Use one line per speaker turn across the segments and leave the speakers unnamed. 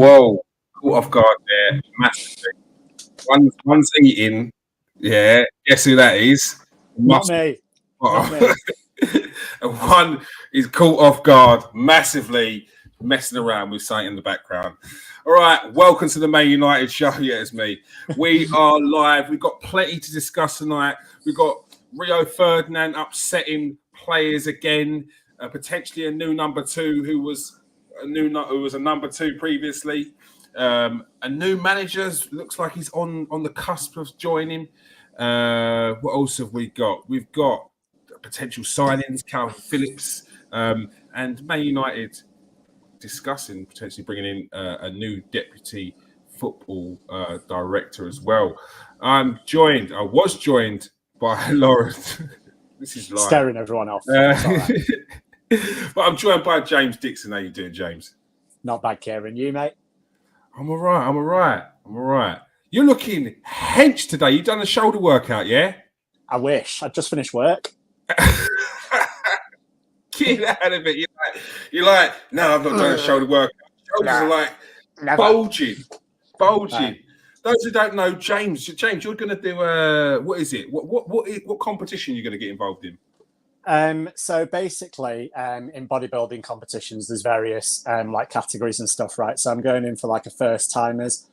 Whoa, caught off guard there, massively. One's eating. Yeah, guess who that is?
Not me. Not me.
And one is caught off guard massively, messing around with something in the background. All right, welcome to the Maine United show. Yeah, it's me. We are live. We've got plenty to discuss tonight. We've got Rio Ferdinand upsetting players again. Potentially a new number two who was a number two previously. A new manager looks like he's on the cusp of joining. What else have we got? We've got potential signings, Phillips, and Man United discussing potentially bringing in a new deputy football director as well. I was joined by Lauren. This is live.
Staring everyone off.
But I'm joined by James Dixon. How you doing, James?
Not bad, Kieran. You, mate?
I'm all right. You're looking hench today. You've done a shoulder workout, yeah?
I wish. I just finished work.
Get out of it. You're like, no, I've not done a shoulder workout. Shoulders are like bulging. Those who don't know, James, you're going to do what is it? What competition you're going to get involved in?
So basically, in bodybuilding competitions, there's various like categories and stuff, right? So I'm going in for like a first timers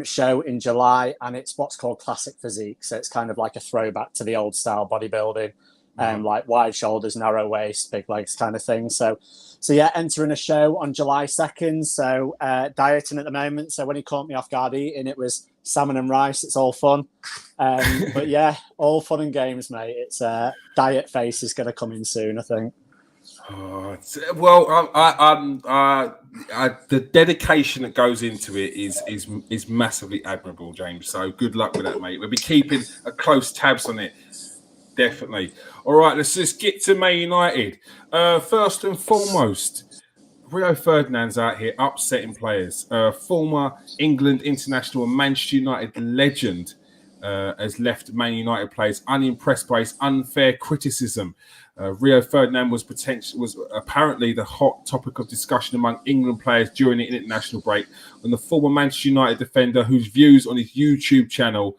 show in July, and it's what's called classic physique. So it's kind of like a throwback to the old style bodybuilding, like wide shoulders, narrow waist, big legs kind of thing. So yeah, entering a show on July 2nd. So dieting at the moment. So when he caught me off guard eating, it was salmon and rice. It's all fun. But yeah, all fun and games, mate. It's diet phase is going to come in soon, I think.
Well, the dedication that goes into it is massively admirable, James. So good luck with that, mate. We'll be keeping a close tabs on it. Definitely. All right, let's just get to Man United. First and foremost, Rio Ferdinand's out here upsetting players. Former England international and Manchester United legend has left Man United players unimpressed by his unfair criticism. Rio Ferdinand was apparently the hot topic of discussion among England players during the international break when the former Manchester United defender, whose views on his YouTube channel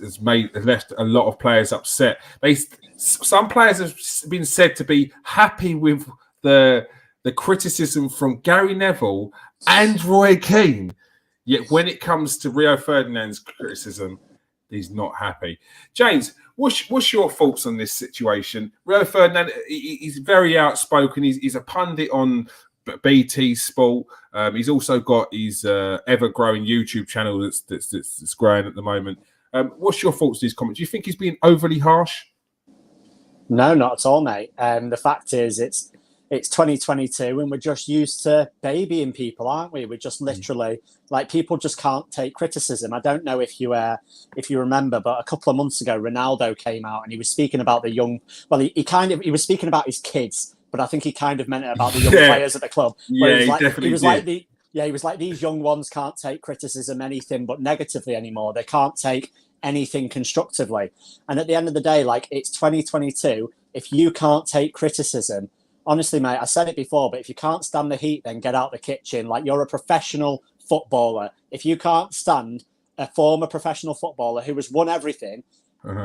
has left a lot of players upset. Some players have been said to be happy with the criticism from Gary Neville and Roy Keane. Yet when it comes to Rio Ferdinand's criticism, he's not happy. James, what's your thoughts on this situation? Rio Ferdinand, he's very outspoken. He's a pundit on BT Sport. He's also got his ever-growing YouTube channel that's growing at the moment. What's your thoughts on these comments? Do you think he's being overly harsh?
No, not at all, mate. The fact is, it's 2022 and we're just used to babying people, aren't we? We're just literally like, people just can't take criticism. I don't know if you remember, but a couple of months ago, Ronaldo came out and he was speaking about the young. Well, he was speaking about his kids, but I think he kind of meant it about the young players at the club.
Yeah, he was
like, these young ones can't take criticism, anything but negatively anymore. They can't take anything constructively. And at the end of the day, like, it's 2022. If you can't take criticism, honestly, mate, I said it before, but if you can't stand the heat, then get out the kitchen. Like, you're a professional footballer. If you can't stand a former professional footballer who has won everything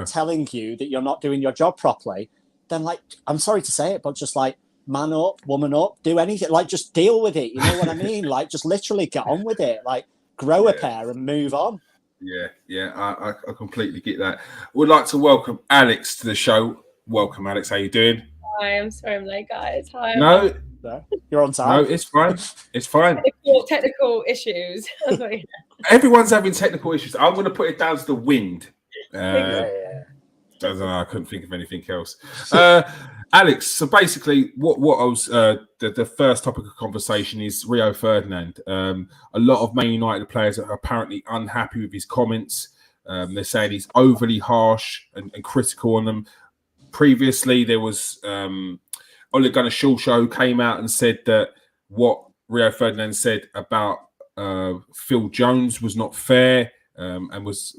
telling you that you're not doing your job properly, then, like, I'm sorry to say it, but just like, man up, woman up, do anything. Like, just deal with it. You know what I mean? Like, just literally get on with it. Like, grow a pair and move on.
Yeah, I completely get that. Would like to welcome Alex to the show. Welcome, Alex. How you doing?
Hi, I'm sorry I'm late, guys. Hi.
No,
you're on time.
No, it's fine. It's fine.
Technical issues.
Everyone's having technical issues. I'm going to put it down to the wind. I don't know. I couldn't think of anything else. Alex, so basically, what I was the first topic of conversation is Rio Ferdinand. A lot of Man United players are apparently unhappy with his comments. They're saying he's overly harsh and critical on them. Previously, there was Ole Gunnar Solskjaer came out and said that what Rio Ferdinand said about Phil Jones was not fair and was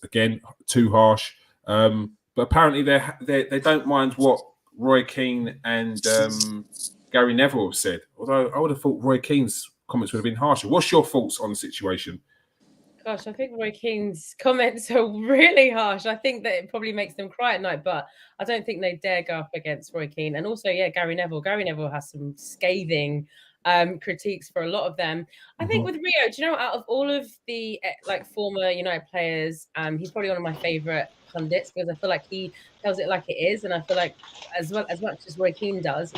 again too harsh. But apparently they don't mind what Roy Keane and Gary Neville have said. Although I would have thought Roy Keane's comments would have been harsher. What's your thoughts on the situation?
Gosh, I think Roy Keane's comments are really harsh. I think that it probably makes them cry at night, but I don't think they dare go up against Roy Keane. And also, yeah, Gary Neville. Gary Neville has some scathing critiques for a lot of them. I think with Rio, do you know, out of all of the former United players, he's probably one of my favorite pundits because I feel like he tells it like it is, and I feel like as much as Roy Keane does.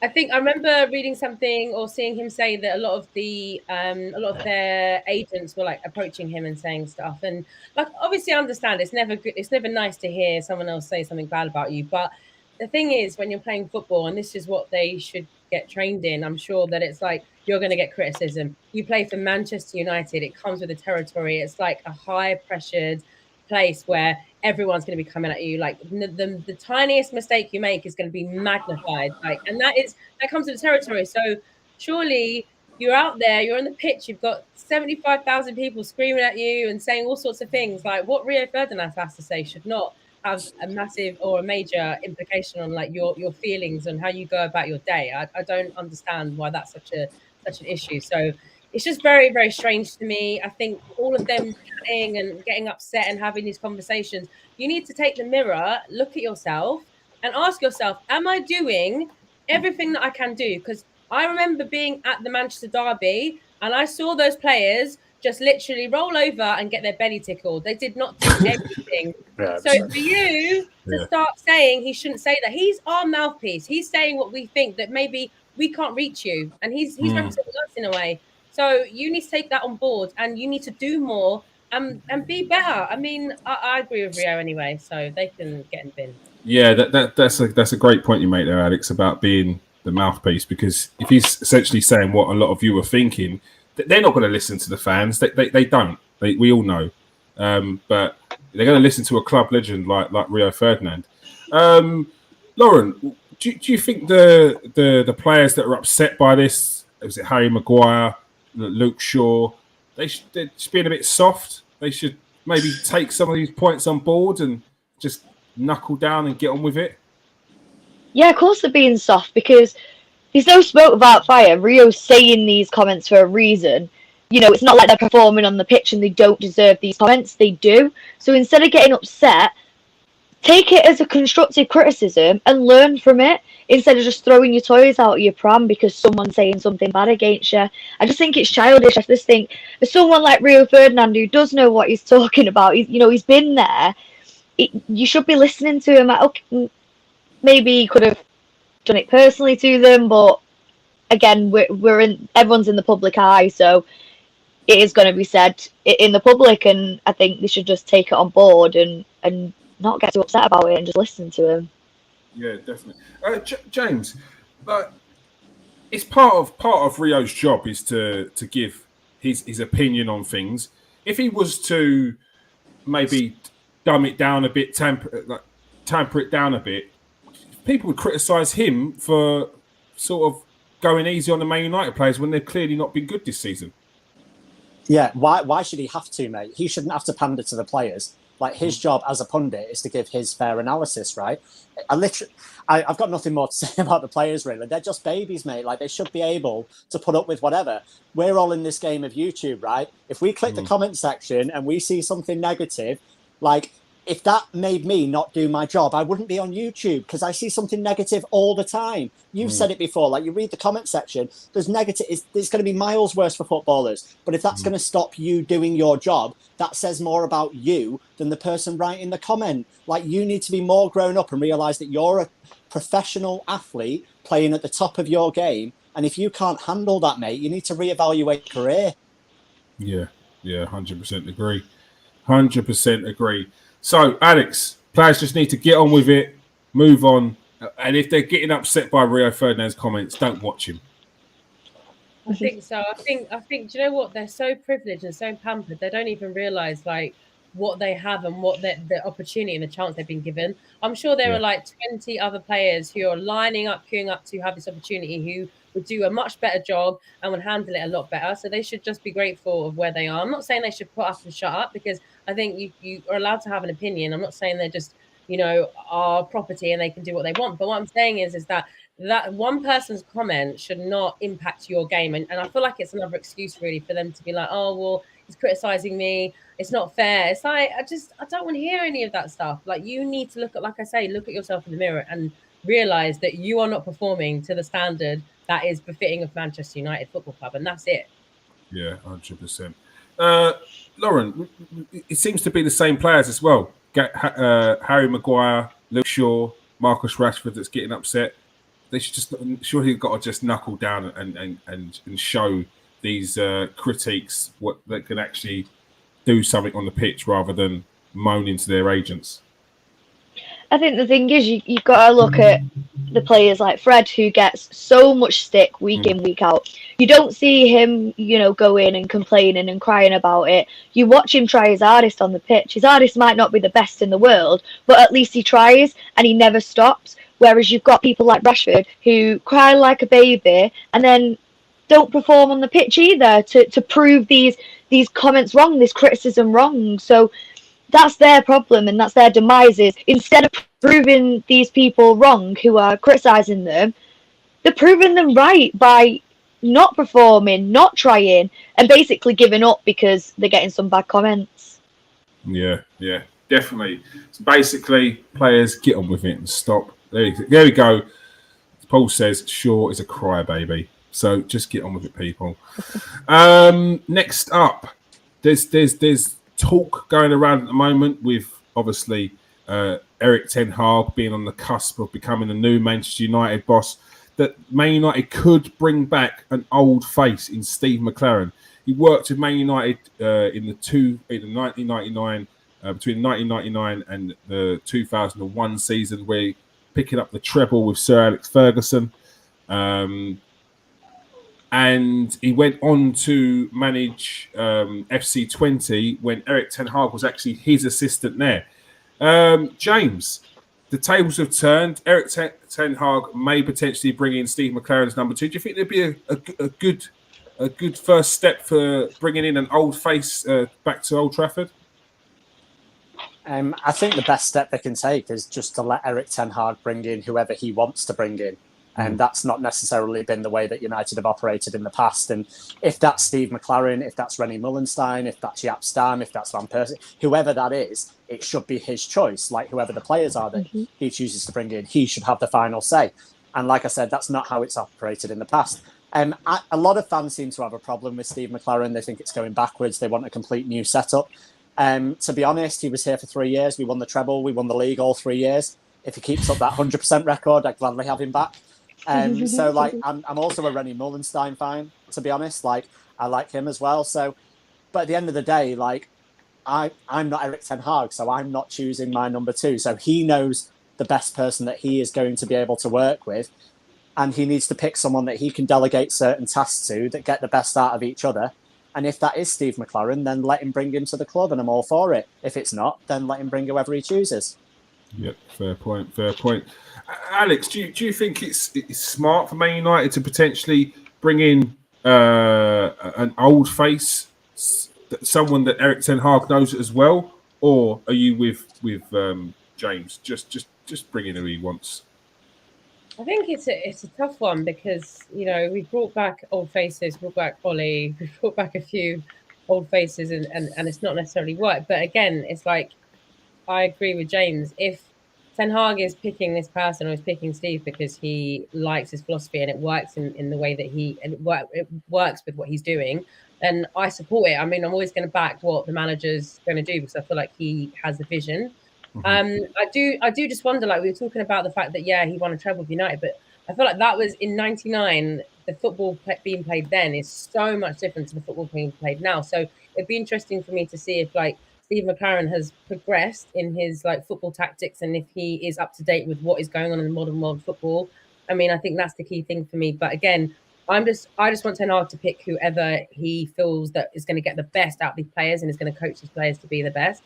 I think I remember reading something or seeing him say that a lot of their agents were like approaching him and saying stuff. And like, obviously, I understand it's never good. It's never nice to hear someone else say something bad about you. But the thing is, when you're playing football, and this is what they should get trained in, I'm sure that it's like you're going to get criticism. You play for Manchester United. It comes with the territory. It's like a high pressured place where everyone's going to be coming at you. Like the tiniest mistake you make is going to be magnified. Like, and that comes with the territory. So surely you're out there, you're on the pitch, you've got 75,000 people screaming at you and saying all sorts of things. Like what Rio Ferdinand has to say should not have a massive or a major implication on like your feelings and how you go about your day. I don't understand why that's such an issue. So it's just very, very strange to me. I think all of them chatting and getting upset and having these conversations, you need to take the mirror, look at yourself and ask yourself, am I doing everything that I can do? Because I remember being at the Manchester Derby and I saw those players just literally roll over and get their belly tickled. They did not do anything. So for you to start saying he shouldn't say that, he's our mouthpiece. He's saying what we think that maybe we can't reach you. And he's representing us in a way. So you need to take that on board and you need to do more and be better. I mean, I agree with Rio anyway, so they can get in bin.
Yeah, that's a great point you make there, Alex, about being the mouthpiece, because if he's essentially saying what a lot of you are thinking, they're not going to listen to the fans. They don't. We all know. But they're going to listen to a club legend like Rio Ferdinand. Lauren, do you think the players that are upset by this, was it Harry Maguire, Luke Shaw, they're just being a bit soft? They should maybe take some of these points on board and just knuckle down and get on with it?
Yeah, of course they're being soft, because there's no smoke without fire. Rio's saying these comments for a reason. You know, it's not like they're performing on the pitch and they don't deserve these comments. They do. So instead of getting upset, take it as a constructive criticism and learn from it, instead of just throwing your toys out of your pram because someone's saying something bad against you. I just think it's childish. I just think for someone like Rio Ferdinand, who does know what he's talking about, he's been there, you should be listening to him. Like, okay, maybe he could have done it personally to them, but again, everyone's in the public eye, so it is going to be said in the public, and I think they should just take it on board and not get too upset about it and just listen to him.
Yeah, definitely. James, it's part of Rio's job is to give his opinion on things. If he was to maybe dumb it down a bit, tamper it down a bit, people would criticise him for sort of going easy on the Man United players when they've clearly not been good this season.
Yeah, why should he have to, mate? He shouldn't have to pander to the players. Like, his job as a pundit is to give his fair analysis, right? I've got nothing more to say about the players, really. They're just babies, mate. Like, they should be able to put up with whatever. We're all in this game of YouTube, right? If we click the comment section and we see something negative, like, if that made me not do my job, I wouldn't be on YouTube, because I see something negative all the time. You've said it before, like, you read the comment section, there's negative, it's going to be miles worse for footballers. But if that's going to stop you doing your job, that says more about you than the person writing the comment. Like, you need to be more grown up and realise that you're a professional athlete playing at the top of your game. And if you can't handle that, mate, you need to reevaluate your career.
Yeah, 100% agree. 100% agree. So, Alex, players just need to get on with it, move on, and if they're getting upset by Rio Ferdinand's comments, don't watch him.
I think so. I think. Do you know what? They're so privileged and so pampered. They don't even realise like what they have and what the opportunity and the chance they've been given. I'm sure there are like 20 other players who are lining up, queuing up to have this opportunity, who would do a much better job and would handle it a lot better. So they should just be grateful of where they are. I'm not saying they should put up and shut up, because I think you are allowed to have an opinion. I'm not saying they're just, our property and they can do what they want. But what I'm saying is that that one person's comment should not impact your game. And I feel like it's another excuse really for them to be like, oh, well, he's criticizing me. It's not fair. It's like, I don't want to hear any of that stuff. Like, you need to look at, like I say, look at yourself in the mirror and realize that you are not performing to the standard that is befitting of Manchester United Football Club. And that's it.
Yeah, 100%. Lauren, it seems to be the same players as well. Harry Maguire, Luke Shaw, Marcus Rashford that's getting upset. They should just surely got to just knuckle down and show these critiques what they can actually do something on the pitch rather than moaning to their agents.
I think the thing is you've got to look at the players like Fred, who gets so much stick week in, week out. You don't see him, go in and complaining and crying about it. You watch him try his hardest on the pitch. His hardest might not be the best in the world, but at least he tries and he never stops. Whereas you've got people like Rashford who cry like a baby and then don't perform on the pitch either to prove these comments wrong, this criticism wrong. So that's their problem and that's their demises. Instead of proving these people wrong who are criticising them, they're proving them right by not performing, not trying, and basically giving up because they're getting some bad comments.
Yeah, definitely. So basically, players, get on with it and stop. There we go. Paul says Shaw is a crybaby. So just get on with it, people. Next up, there's talk going around at the moment with obviously Erik ten Hag being on the cusp of becoming the new Manchester United boss, that Man United could bring back an old face in Steve McClaren. He worked with Man United in the 1999 between 1999 and the 2001 season, where he picking up the treble with Sir Alex Ferguson. And he went on to manage FC20 when Erik ten Hag was actually his assistant there. James, the tables have turned. Erik ten Hag may potentially bring in Steve McClaren as number 2. Do you think there'd be a good first step for bringing in an old face back to Old Trafford?
I think the best step they can take is just to let Erik ten Hag bring in whoever he wants to bring in. And that's not necessarily been the way that United have operated in the past. And if that's Steve McClaren, if that's Rennie Mullenstein, if that's Jaap Stam, if that's Van Persie, whoever that is, it should be his choice. Like whoever the players are that he chooses to bring in, he should have the final say. And like I said, that's not how it's operated in the past. A lot of fans seem to have a problem with Steve McClaren. They think it's going backwards. They want a complete new setup. To be honest, he was here for 3 years. We won the treble. We won the league all 3 years. If he keeps up that 100% record, I'd gladly have him back. So like I'm also a Rennie Mullenstein fan, to be honest. Like I like him as well. So, but at the end of the day, like I'm not Erik ten Hag, so I'm not choosing my number 2. So he knows the best person that he is going to be able to work with, and he needs to pick someone that he can delegate certain tasks to that get the best out of each other. And if that is Steve McClaren, then let him bring him to the club, and I'm all for it. If it's not, then let him bring whoever he chooses.
Yep, fair point. Alex, do you think it's smart for Man United to potentially bring in an old face, someone that Erik ten Hag knows as well, or are you with James? Just bring in who he wants.
I think it's a tough one because we brought back old faces, brought back Ollie, we brought back a few old faces, and it's not necessarily worked. But again, it's like I agree with James. If Ten Hag is picking this person or is picking Steve because he likes his philosophy and it works in the way that it works with what he's doing, then I support it. I mean, I'm always going to back what the manager's going to do because I feel like he has the vision. I do just wonder, like we were talking about the fact that he won a treble with United, but I feel like that was in '99. The football being played then is so much different to the football being played now. So it'd be interesting for me to see if Steve McClaren has progressed in his football tactics and if he is up to date with what is going on in the modern world football. I mean, I think that's the key thing for me. But again, I just want Ten Hag to pick whoever he feels that is going to get the best out of these players and is going to coach his players to be the best.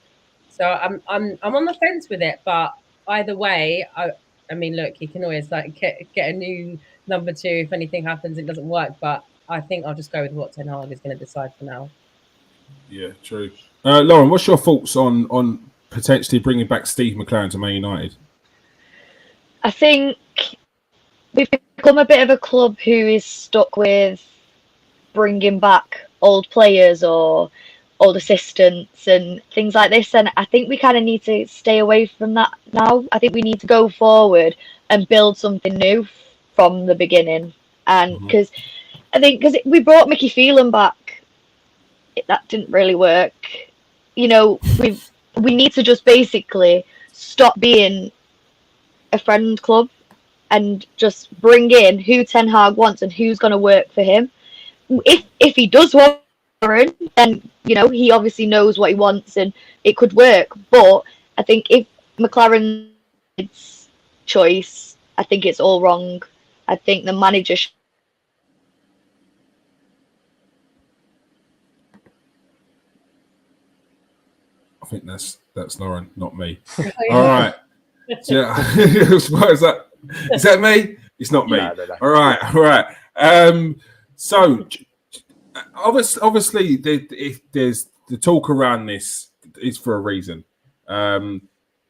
So I'm on the fence with it, but either way, I mean, look, he can always get a new number 2 if anything happens, it doesn't work. But I think I'll just go with what Ten Hag is going to decide for now.
Yeah, true. Lauren, what's your thoughts on potentially bringing back Steve McClaren to Man United?
I think we've become a bit of a club who is stuck with bringing back old players or old assistants and things like this, and I think we kind of need to stay away from that now. I think we need to go forward and build something new from the beginning, and because we brought Mickey Phelan back, that didn't really work. You know, we need to just basically stop being a friend club and just bring in who Ten Hag wants and who's going to work for him. If he does want McClaren, then you know he obviously knows what he wants and it could work. But I think if McClaren's choice, I think it's all wrong. I think the manager.
I think that's Lauren, not me. All right. Yeah. What is that? Is that me? It's not me.
No.
All right. So obviously, if there's the talk around this is for a reason.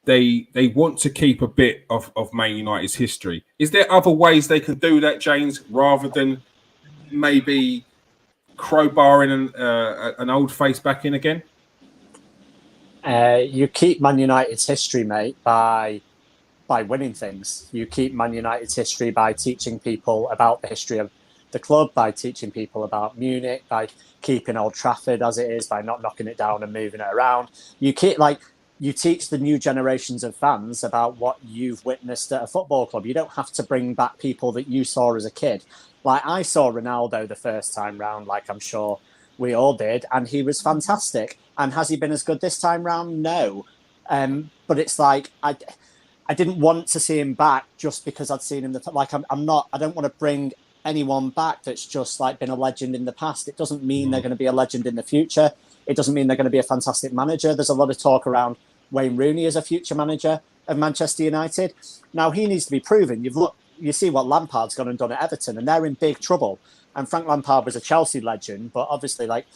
They want to keep a bit of Man United's history. Is there other ways they can do that, James, rather than maybe crowbarring an old face back in again?
You keep Man United's history, mate, by winning things. You keep Man United's history by teaching people about the history of the club, by teaching people about Munich, by keeping Old Trafford as it is, by not knocking it down and moving it around. You teach the new generations of fans about what you've witnessed at a football club. You don't have to bring back people that you saw as a kid. Like I saw Ronaldo the first time round, like I'm sure we all did, and he was fantastic. And has he been as good this time round? No. But it's like I didn't want to see him back just because I'd seen him. I don't want to bring anyone back that's just like been a legend in the past. It doesn't mean they're going to be a legend in the future. It doesn't mean they're going to be a fantastic manager. There's a lot of talk around Wayne Rooney as a future manager of Manchester United. Now he needs to be proven. You see what Lampard's gone and done at Everton, and they're in big trouble. And Frank Lampard was a Chelsea legend, but obviously, like,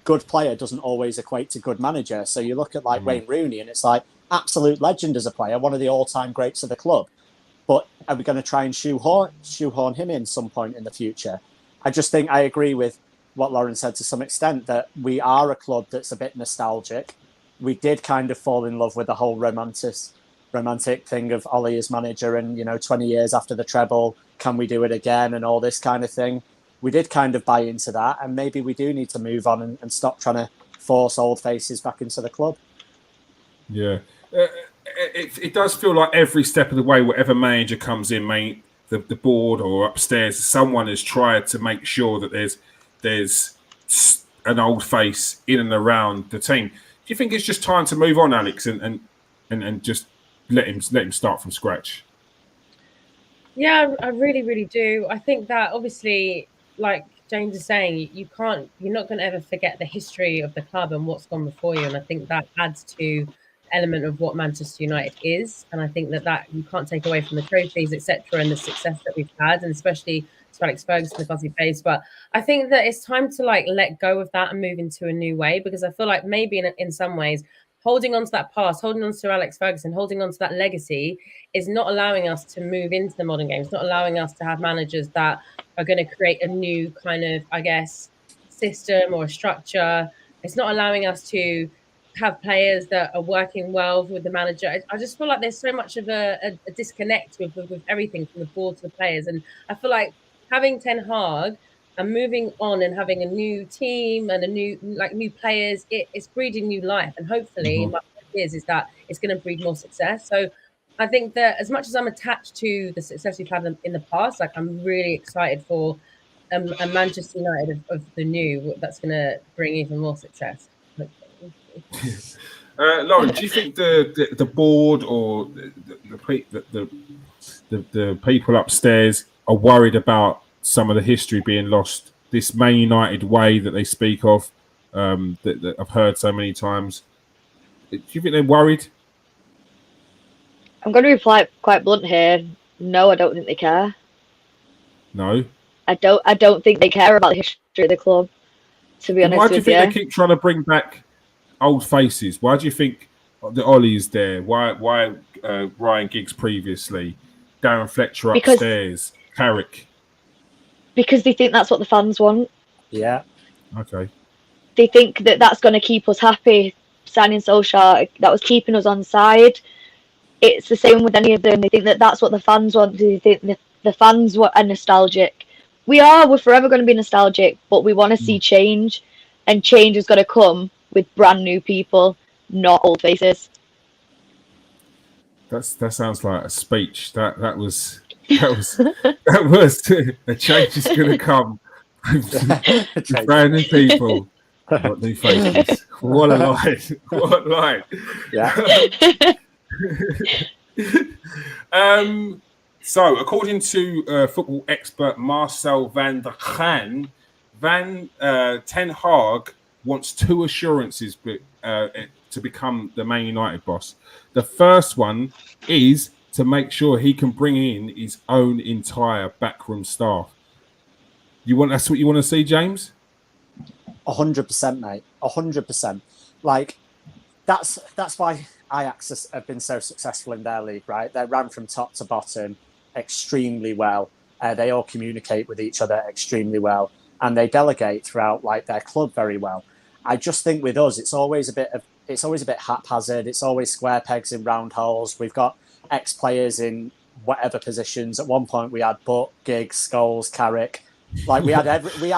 good player doesn't always equate to good manager. So you look at like Wayne Rooney, and it's like absolute legend as a player, one of the all-time greats of the club. But are we going to try and shoehorn him in some point in the future? I just think I agree with what Lauren said to some extent, that we are a club that's a bit nostalgic. We did kind of fall in love with the whole romantic thing of Ollie as manager, and 20 years after the treble, can we do it again, and all this kind of thing. We did kind of buy into that, and maybe we do need to move on and stop trying to force old faces back into the club. Yeah.
It does feel like every step of the way, whatever manager comes in, the board or upstairs, someone has tried to make sure that there's an old face in and around the team. Do you think it's just time to move on, Alex, and just let him start from scratch?
Yeah, I really, really do. I think that obviously, like James is saying, you're not going to ever forget the history of the club and what's gone before you. And I think that adds to element of what Manchester United is. And I think that you can't take away from the trophies, etc., and the success that we've had, and especially to Alex Ferguson, the fuzzy face. But I think that it's time to let go of that and move into a new way, because I feel like maybe in some ways, holding on to that past, holding on to Alex Ferguson, holding on to that legacy is not allowing us to move into the modern game. It's not allowing us to have managers that are going to create a new kind of, I guess, system or a structure. It's not allowing us to have players that are working well with the manager. I just feel like there's so much of a disconnect with everything, from the board to the players. And I feel like having Ten Hag and moving on and having a new team and new players, it's breeding new life. And hopefully, my hope is that it's going to breed more success. So I think that as much as I'm attached to the success we've had in the past, I'm really excited for a Manchester United of the new that's going to bring even more success.
Lauren, do you think the board or the people upstairs are worried about some of the history being lost? This Man United way that they speak of, that I've heard so many times. Do you think they're worried?
I'm going to reply quite blunt here. No, I don't think they care.
No,
I don't think they care about the history of the club. To be honest with you,
why do you think they keep trying to bring back old faces? Why do you think the Ollie is there? Why Ryan Giggs previously, Darren Fletcher upstairs? Carrick.
Because they think that's what the fans want.
Yeah.
Okay.
They think that that's going to keep us happy. Signing Solskjaer, that was keeping us on side. It's the same with any of them. They think that that's what the fans want. They think the fans are nostalgic. We're forever going to be nostalgic, but we want to see change. And change is going to come with brand new people, not old faces.
That sounds like a speech. That was a change is going to come. Brand new people, not new faces. What a lie! What a lie!
Yeah.
So, according to football expert Marcel van der Gaan, Ten Hag wants 2 assurances to become the Man United boss. The first one is to make sure he can bring in his own entire backroom staff. That's what you want to see, James?
100%, mate. 100%. Like, that's why Ajax have been so successful in their league, right? They ran from top to bottom extremely well. They all communicate with each other extremely well, and they delegate throughout like their club very well. I just think with us, it's always a bit haphazard. It's always square pegs in round holes. We've got ex-players in whatever positions. At one point, we had Butt, Giggs, Scholes, Carrick. Like we had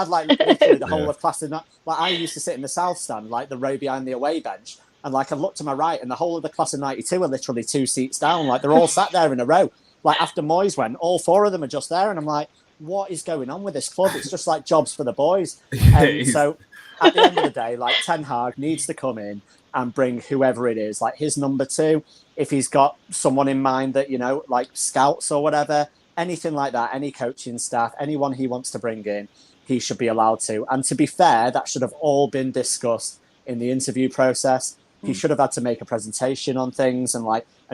like literally the whole of class. Like I used to sit in the south stand, like the row behind the away bench, and like I looked to my right, and the whole of the class of '92 are literally 2 seats down. Like they're all sat there in a row. Like after Moyes went, all 4 of them are just there, and I'm like, what is going on with this club? It's just like jobs for the boys. So at the end of the day, like Ten Hag needs to come in and bring whoever it is, like his number 2, if he's got someone in mind that, you know, like scouts or whatever, anything like that, any coaching staff, anyone he wants to bring in, he should be allowed to. And to be fair, that should have all been discussed in the interview process. He should have had to make a presentation on things and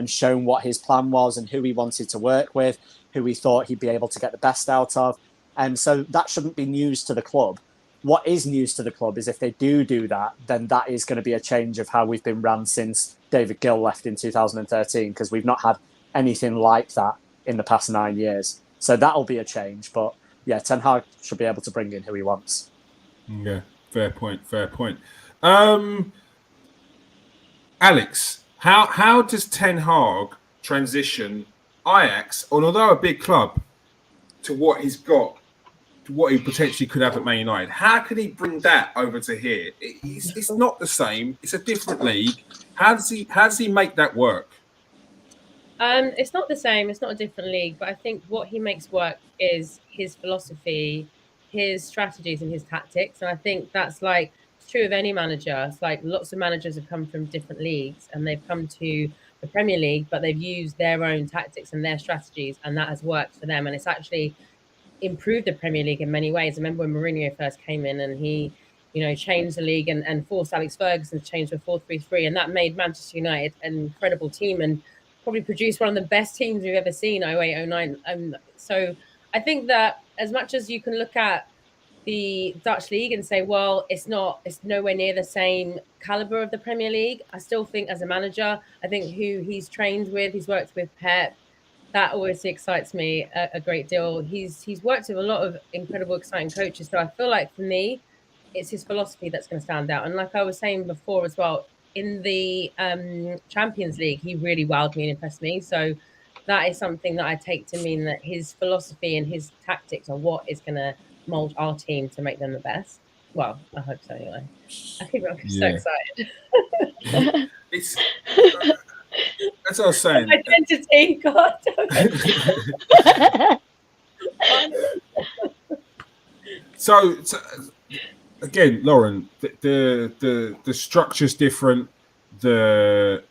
shown what his plan was and who he wanted to work with, who he thought he'd be able to get the best out of. And so that shouldn't be news to the club. What is news to the club is if they do that, then that is going to be a change of how we've been run since David Gill left in 2013, because we've not had anything like that in the past 9 years. So that'll be a change. But yeah, Ten Hag should be able to bring in who he wants.
Yeah, fair point. Alex, how does Ten Hag transition Ajax, although a big club, to what he's got, to what he potentially could have at Man United? How can he bring that over to here? It's not the same. It's a different league. How does he make that work?
It's not the same. It's not a different league, but I think what he makes work is his philosophy, his strategies, and his tactics. And I think that's like it's true of any manager. It's like lots of managers have come from different leagues and they've come to the Premier League, but they've used their own tactics and their strategies, and that has worked for them. And it's actually improved the Premier League in many ways. I remember when Mourinho first came in and he, you know, changed the league and forced Alex Ferguson to change to 4-3-3, and that made Manchester United an incredible team and probably produced one of the best teams we've ever seen, 08-09. So I think that as much as you can look at the Dutch league and say, well, it's nowhere near the same caliber of the Premier League, I still think as a manager, I think who he's trained with, he's worked with Pep, that always excites me a great deal. He's worked with a lot of incredible, exciting coaches. So I feel like for me, it's his philosophy that's going to stand out. And like I was saying before as well, in the Champions League, he really wowed me and impressed me. So that is something that I take to mean that his philosophy and his tactics are what is going to mold our team to make them the best. Well, I hope so anyway. I think I'm so excited.
It's that's what I was saying.
Identity, God.
So again, Lauren, the structure's different, the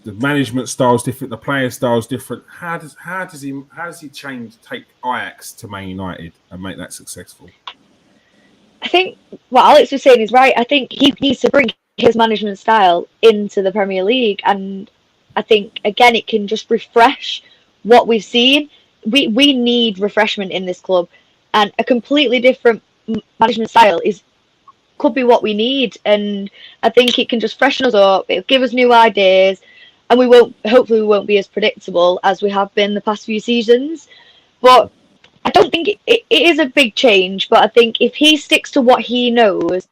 management style's different, the player style's different. How does he take Ajax to Man United and make that successful?
I think what Alex was saying is right. I think he needs to bring his management style into the Premier League, and I think again it can just refresh what we've seen. We need refreshment in this club, and a completely different management style could be what we need. And I think it can just freshen us up. It'll give us new ideas, and hopefully we won't be as predictable as we have been the past few seasons. But I don't think it is a big change, but I think if he sticks to what he knows,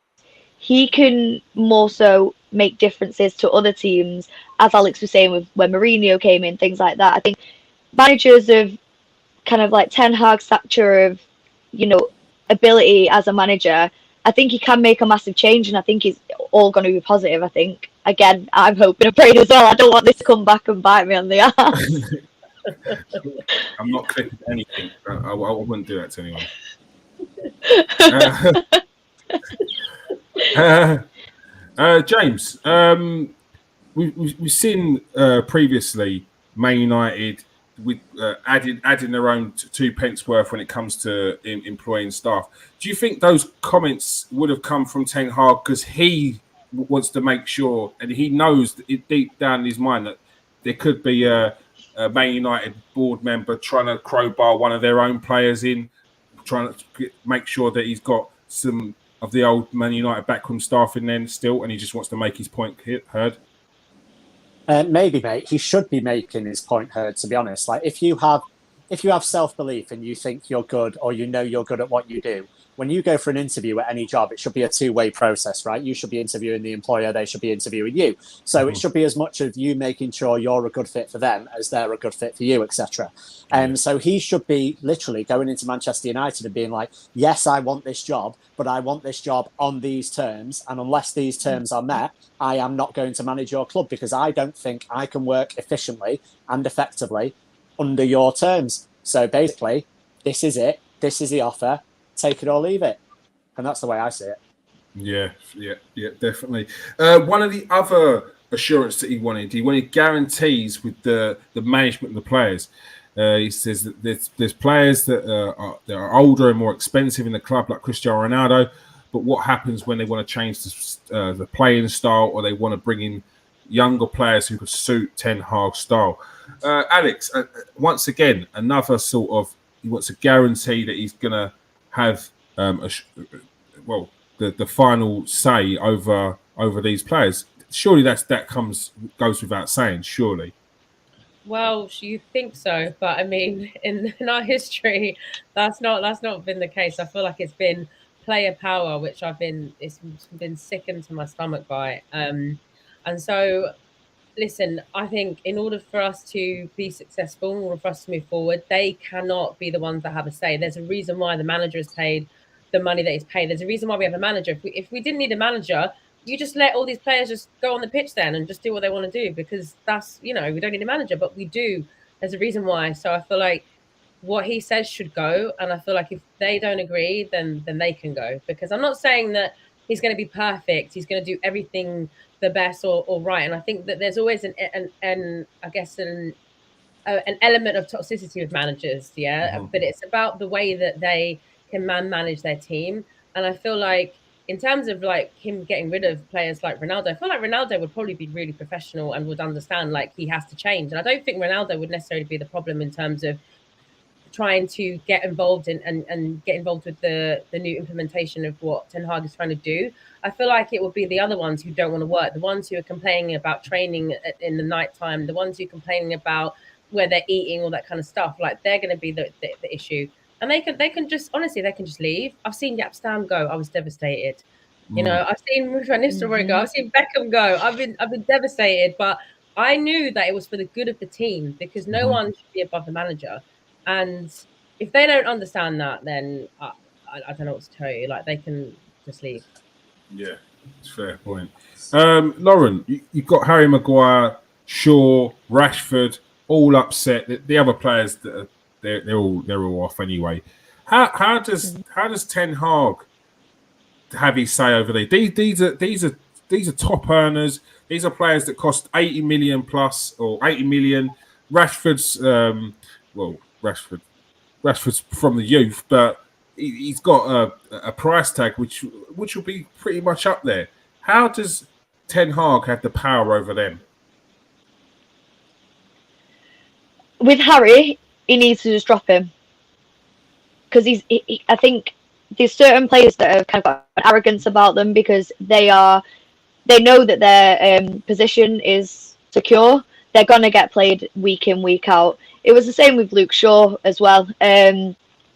he can more so make differences to other teams, as Alex was saying with when Mourinho came in, things like that. I think managers of kind of like Ten Hag's stature of, ability as a manager, I think he can make a massive change, and I think it's all going to be positive. I think, again, I'm hoping and praying as well. I don't want this to come back and bite me on the ass.
I'm not clicking anything. I wouldn't do that to anyone. James, we've seen previously Man United with adding their own 2 pence worth when it comes to employing staff. Do you think those comments would have come from Ten Hag because he wants to make sure, and he knows deep down in his mind that there could be a Man United board member trying to crowbar one of their own players in, trying to make sure that he's got some of the old Man United backroom staff in there still, and he just wants to make his point heard?
Maybe, mate. He should be making his point heard, to be honest. Like, if you have self-belief and you think you're good, or you're good at what you do, when you go for an interview at any job, it should be a two-way process, right? You should be interviewing the employer, they should be interviewing you. So it should be as much of you making sure you're a good fit for them as they're a good fit for you, etc. So he should be literally going into Manchester United and being like, yes, I want this job, but I want this job on these terms. And unless these terms are met, I am not going to manage your club because I don't think I can work efficiently and effectively under your terms. So basically, this is it. This is the offer. Take it or leave it. And that's the way I see it. Yeah,
definitely. One of the other assurance that he wanted guarantees with the management of the players. He says that there's players that are older and more expensive in the club, like Cristiano Ronaldo. But what happens when they want to change the playing style, or they want to bring in younger players who could suit Ten Hag's style? Alex, once again, another sort of, he wants a guarantee that he's going to have the final say over these players. Surely that goes without saying. Surely. Well,
you think so, but I mean, in our history, that's not been the case. I feel like it's been player power, which it's been sickened to my stomach by. And so, listen, I think in order for us to be successful, in order for us to move forward, they cannot be the ones that have a say. There's a reason why the manager is paid the money that he's paid. There's a reason why we have a manager. If we didn't need a manager, you just let all these players just go on the pitch then and just do what they want to do, because that's, we don't need a manager, but we do. There's a reason why. So I feel like what he says should go. And I feel like if they don't agree, then they can go, because I'm not saying that he's going to be perfect. He's going to do everything the best or right. And I think that there's always an element of toxicity with managers. Yeah. But it's about the way that they can manage their team. And I feel like in terms of like him getting rid of players like Ronaldo, I feel like Ronaldo would probably be really professional and would understand like he has to change. And I don't think Ronaldo would necessarily be the problem in terms of trying to get involved and get involved with the new implementation of what Ten Hag is trying to do. I feel like it would be the other ones who don't want to work, the ones who are complaining about training in the nighttime, the ones who are complaining about where they're eating, all that kind of stuff. Like they're going to be the issue. And they can just, honestly, they can just leave. I've seen Jaap Stam go. I was devastated. I've seen Van Nistelrooy go. I've seen Beckham go. I've been devastated. But I knew that it was for the good of the team, because no one should be above the manager. And if they don't understand that, then I don't know what to tell you. Like, they can just leave.
Yeah, it's a fair point. Lauren, you've got Harry Maguire, Shaw, Rashford, all upset. The other players that are, they're all off anyway. How does Ten Hag have his say over there? These are top earners. These are players that cost 80 million plus or 80 million. Rashford's Rashford's from the youth, but he's got a price tag which will be pretty much up there. How does Ten Hag have the power over them?
With Harry, he needs to just drop him, because I think there's certain players that have kind of got an arrogance about them because they know that their position is secure. They're gonna get played week in, week out. It was the same with Luke Shaw as well.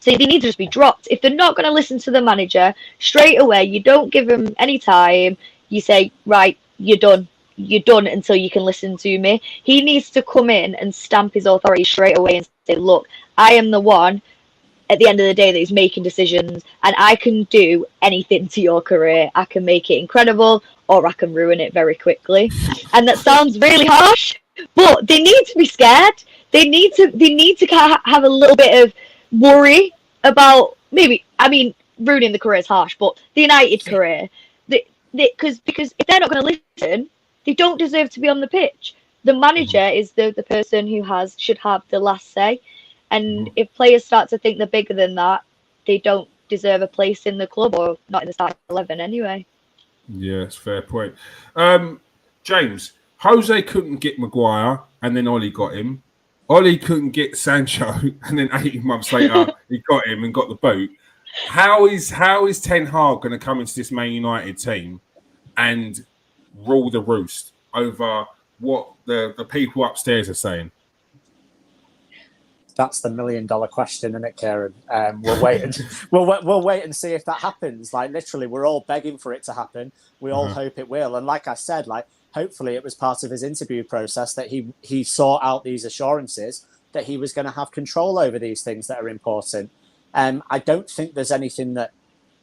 So they need to just be dropped. If they're not going to listen to the manager straight away, you don't give them any time. You say, right, you're done. You're done until you can listen to me. He needs to come in and stamp his authority straight away and say, look, I am the one at the end of the day that is making decisions, and I can do anything to your career. I can make it incredible, or I can ruin it very quickly. And that sounds really harsh, but they need to be scared. They need to have a little bit of worry about ruining the career is harsh, but the United career. Because if they're not going to listen, they don't deserve to be on the pitch. The manager is the person who should have the last say. And if players start to think they're bigger than that, they don't deserve a place in the club, or not in the starting 11 anyway.
Yeah, that's a fair point. James, Jose couldn't get Maguire, and then Ollie got him. Ollie couldn't get Sancho, and then 18 months later he got him and got the boot. How is Ten Hag going to come into this Man United team and rule the roost over what the people upstairs are saying?
That's the $1 million question, isn't it, Kieran? We'll wait and we'll wait and see if that happens. Like, literally, we're all begging for it to happen. We all hope it will. And like I said, like, hopefully it was part of his interview process that he sought out these assurances that he was going to have control over these things that are important. I don't think there's anything that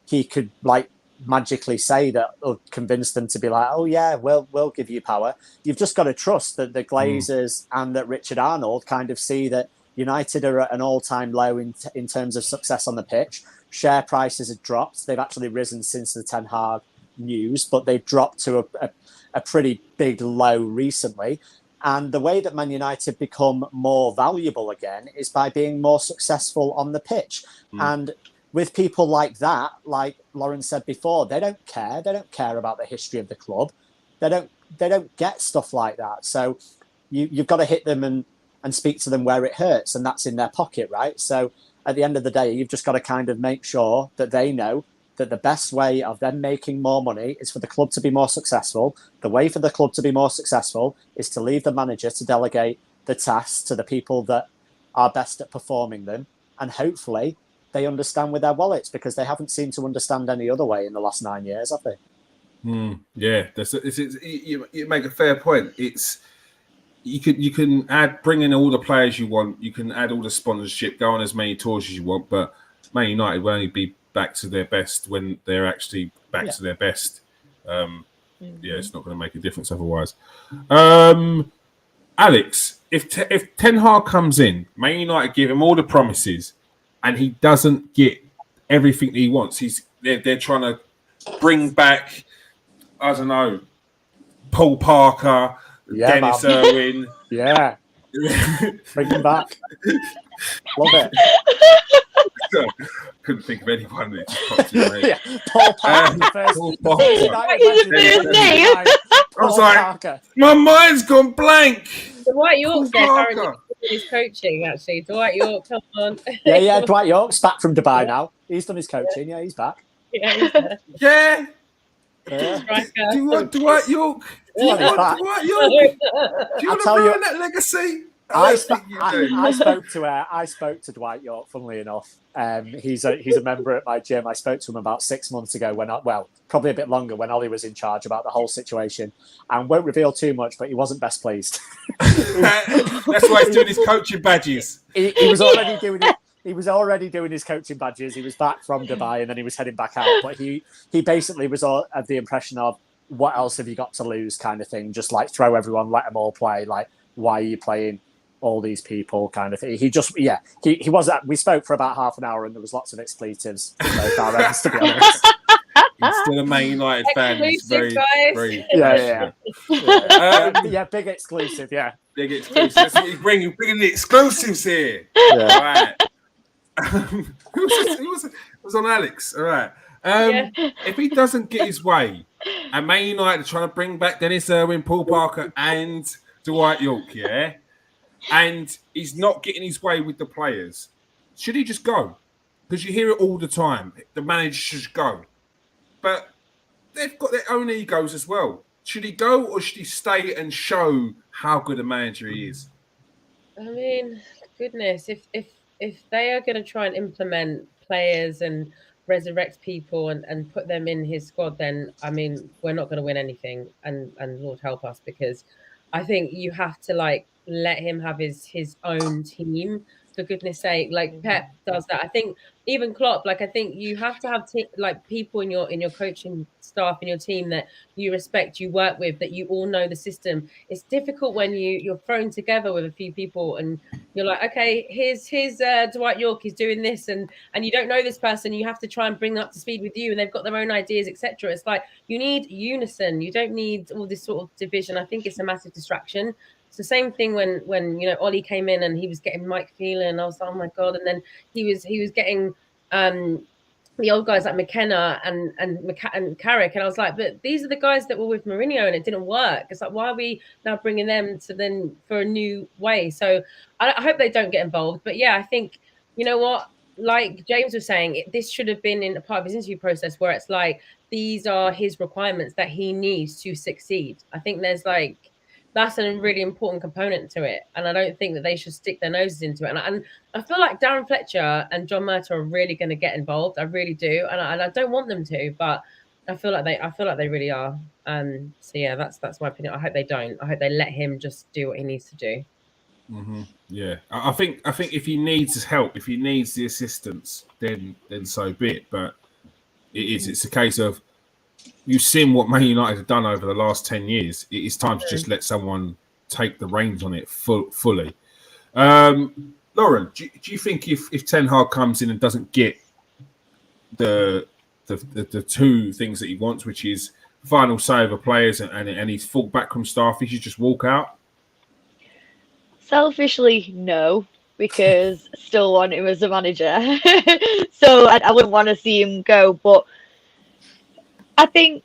he could like magically say that will convince them to be like, oh yeah, we'll give you power. You've just got to trust that the Glazers and that Richard Arnold kind of see that United are at an all-time low in terms of success on the pitch. Share prices have dropped. They've actually risen since the Ten Hag news, but they've dropped to a pretty big low recently. And the way that Man United become more valuable again is by being more successful on the pitch. And with people like that, like Lauren said before, they don't care. They don't care about the history of the club. They don't get stuff like that. So you've got to hit them and speak to them where it hurts, and that's in their pocket, right? So at the end of the day, you've just got to kind of make sure that they know that the best way of them making more money is for the club to be more successful. The way for the club to be more successful is to leave the manager to delegate the tasks to the people that are best at performing them, and hopefully they understand with their wallets, because they haven't seemed to understand any other way in the last 9 years, have they?
Yeah, you make a fair point. You can bring in all the players you want. You can add all the sponsorship, go on as many tours as you want. But Man United will only be back to their best when they're actually back to their best. It's not going to make a difference otherwise. Alex, if Ten Hag comes in, Man United give him all the promises, and he doesn't get everything that he wants. They're trying to bring back, I don't know, Paul Parker.
Yeah,
Dennis Irwin.
Yeah. Bring him back. Love it.
Couldn't think of anyone that just popped in my head.
Yeah. Paul Parker.
Paul Parker.
Name.
I was like, my mind's gone blank.
Dwight York's there currently doing his coaching, actually. Dwight York, come on.
Yeah. Dwight York's back from Dubai now. He's done his coaching. Yeah, he's back.
Yeah, he's there.
Yeah.
Striker.
Do you want Dwight York? Do you want Dwight York? Do you want to ruin that legacy?
I spoke to Dwight York, funnily enough. He's a member at my gym. I spoke to him about 6 months ago probably a bit longer, when Ollie was in charge, about the whole situation, and won't reveal too much, but he wasn't best pleased.
That's why he's doing his coaching badges.
He was already doing it. He was already doing his coaching badges. He was back from Dubai, and then he was heading back out. But he basically was of the impression of, what else have you got to lose, kind of thing. Just like throw everyone, let them all play. Like, why are you playing all these people, kind of thing. He was. We spoke for about half an hour, and there was lots of expletives from both our ends, to be honest.
He's still a Man United fan. He's very, very
big exclusive, yeah.
Big exclusive. That's what he's bringing. Bringing the exclusives here. Yeah. All right. It was on Alex. All right. If he doesn't get his way, and Man United are trying to bring back Dennis Irwin, Paul Parker, and Dwight York, yeah, and he's not getting his way with the players, should he just go? Because you hear it all the time. The manager should go. But they've got their own egos as well. Should he go, or should he stay and show how good a manager he is?
I mean, goodness, if they are going to try and implement players and resurrect people and put them in his squad, then I mean we're not going to win anything, and Lord help us, because I think you have to like let him have his own team, for goodness sake. Like Pep does that. I think even Klopp, like I think you have to have like people in your coaching staff, in your team, that you respect, you work with, that you all know the system. It's difficult when you're thrown together with a few people and you're like, okay, here's Dwight York, he's doing this, and you don't know this person. You have to try and bring them up to speed with you, and they've got their own ideas, etc. It's like you need unison. You don't need all this sort of division. I think it's a massive distraction. It's the same thing when Ollie came in and he was getting Mike Phelan. I was like, oh my god! And then he was getting the old guys like McKenna and Carrick, and I was like, but these are the guys that were with Mourinho and it didn't work. It's like, why are we now bringing them to then for a new way? So I hope they don't get involved. But yeah, I think, you know what, like James was saying, this should have been in a part of his interview process where it's like, these are his requirements that he needs to succeed. I think that's a really important component to it. And I don't think that they should stick their noses into it. And I feel like Darren Fletcher and John Murtaugh are really going to get involved. I really do. And I don't want them to, but I feel like they really are. So yeah, that's my opinion. I hope they don't. I hope they let him just do what he needs to do.
Mm-hmm. Yeah, I think if he needs help, if he needs the assistance, then so be it. But it's a case of, you've seen what Man United have done over the last 10 years. It is time to just let someone take the reins on it fully. Lauren, do you think if Ten Hag comes in and doesn't get the two things that he wants, which is final say over players and he's full backroom staff, he should just walk out?
Selfishly, no, because I still want him as a manager. So I wouldn't want to see him go. But I think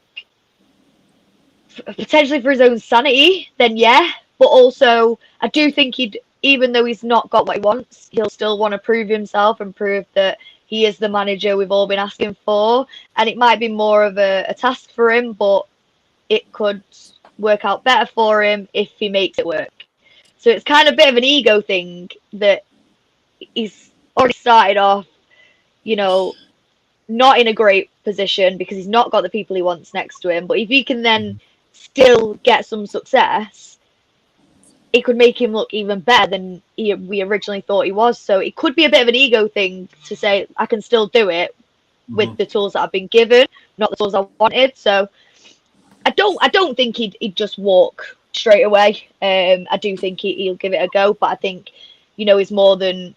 potentially for his own sanity, then yeah. But also, I do think even though he's not got what he wants, he'll still want to prove himself and prove that he is the manager we've all been asking for. And it might be more of a task for him, but it could work out better for him if he makes it work. So it's kind of a bit of an ego thing that he's already started off, not in a great position because he's not got the people he wants next to him. But if he can then still get some success, it could make him look even better than we originally thought he was. So it could be a bit of an ego thing to say, I can still do it with the tools that I've been given, not the tools I wanted. So I don't think he'd just walk straight away. I do think he'll give it a go, but I think he's more than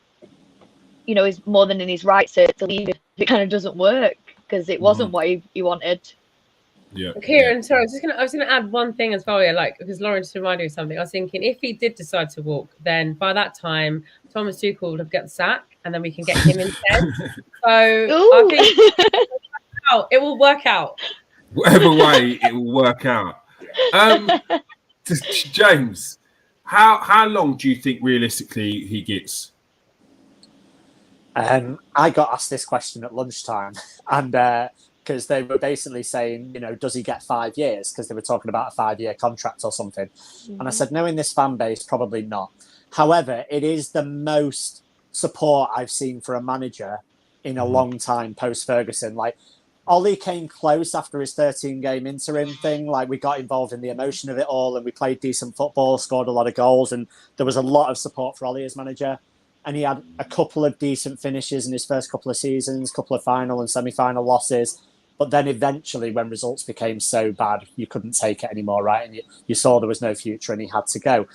in his right to leave if it kind of doesn't work, because it wasn't what he wanted.
Yeah.
Kieran, sorry, I was gonna add one thing as well. Yeah, like, because Lauren just reminded me of something. I was thinking, if he did decide to walk, then by that time Thomas Tuchel would have got the sack, and then we can get him instead. So I think it will work out.
Whatever way, it will work out. James, how long do you think realistically he gets?
I got asked this question at lunchtime, and because they were basically saying, does he get 5 years? Because they were talking about a 5-year contract or something. And I said, no, in this fan base, probably not. However, it is the most support I've seen for a manager in a long time post-Ferguson. Like, Ollie came close after his 13-game interim thing. Like, we got involved in the emotion of it all, and we played decent football, scored a lot of goals, and there was a lot of support for Ollie as manager. And he had a couple of decent finishes in his first couple of seasons, couple of final and semi-final losses. But then eventually, when results became so bad, you couldn't take it anymore, right? And you saw there was no future and he had to go.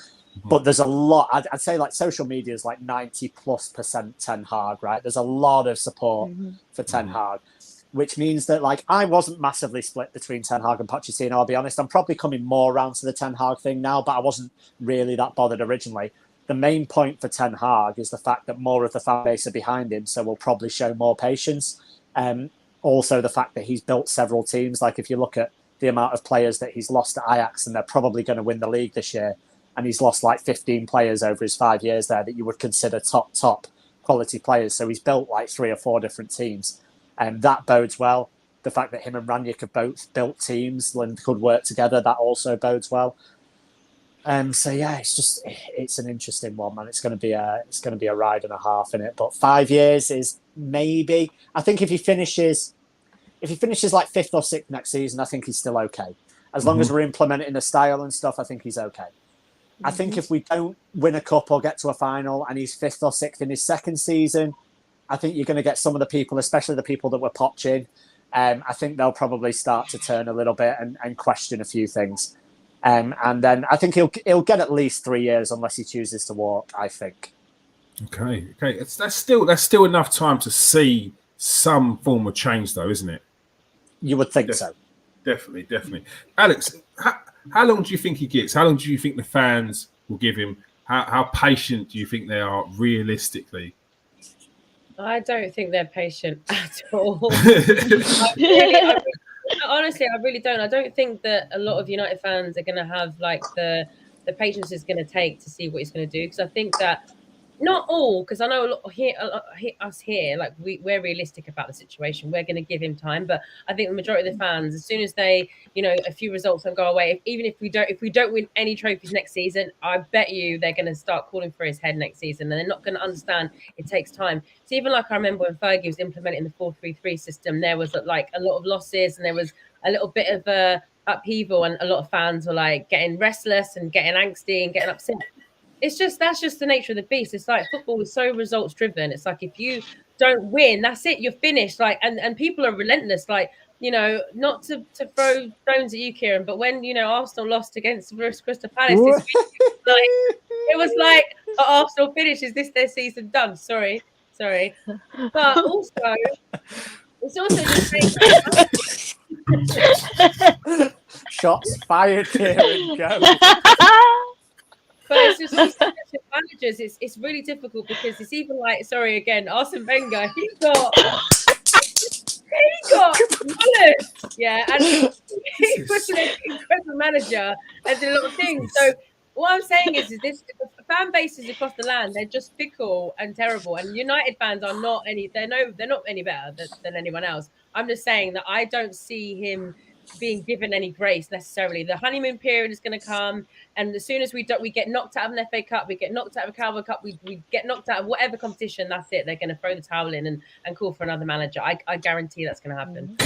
But there's a lot, I'd say, like, social media is like 90+% Ten Hag, right? There's a lot of support for Ten Hag, which means that, like, I wasn't massively split between Ten Hag and Pochettino, I'll be honest. I'm probably coming more around to the Ten Hag thing now, but I wasn't really that bothered originally. The main point for Ten Hag is the fact that more of the fan base are behind him, so we'll probably show more patience. Also, the fact that he's built several teams. Like, if you look at the amount of players that he's lost at Ajax, and they're probably going to win the league this year, and he's lost like 15 players over his 5 years there that you would consider top quality players. So he's built like 3 or 4 different teams, and that bodes well. The fact that him and Ranić have both built teams and could work together, that also bodes well. So yeah, it's an interesting one, man. It's going to be a ride and a half in it. But 5 years is maybe. I think if he finishes like fifth or sixth next season, I think he's still okay. As long as we're implementing the style and stuff, I think he's okay. I think if we don't win a cup or get to a final and he's fifth or sixth in his second season, I think you're going to get some of the people, especially the people that were poaching. I think they'll probably start to turn a little bit and question a few things. And then I think he'll get at least 3 years unless he chooses to walk, I think.
Okay. That's still enough time to see some form of change, though, isn't it?
You would think so.
Definitely. Alex, how long do you think he gets? How long do you think the fans will give him? How patient do you think they are realistically?
I don't think they're patient at all. Honestly, I really don't. I don't think that a lot of United fans are going to have like the patience it's going to take to see what he's going to do. Because I think that not all, because I know us here, like we're realistic about the situation. We're going to give him time, but I think the majority of the fans, as soon as they, a few results don't go away, even if we don't win any trophies next season, I bet you they're going to start calling for his head next season, and they're not going to understand it takes time. So even like I remember when Fergie was implementing the 4-3-3 system, there was like a lot of losses, and there was a little bit of a upheaval, and a lot of fans were like getting restless and getting angsty and getting upset. That's just the nature of the beast. It's like football is so results driven. It's like if you don't win, that's it, you're finished. Like and people are relentless. Like, not to throw stones at you, Kieran, but when Arsenal lost against Crystal Palace this week, like it was like Arsenal finish. Is this their season done? Sorry. But also it's also just
shots fired, Kieran. Go.
But it's just managers. It's really difficult because it's even like, sorry again, Arsene Wenger. He got knowledge, yeah, and he was an incredible manager and did a lot of things. So what I'm saying is this: fan bases across the land, they're just fickle and terrible. And United fans are not any. They're not any better than anyone else. I'm just saying that I don't see him being given any grace necessarily. The honeymoon period is going to come, and as soon as we get knocked out of an FA Cup, we get knocked out of a Carabao Cup, we get knocked out of whatever competition, that's it. They're going to throw the towel in and call for another manager. I guarantee that's going to happen.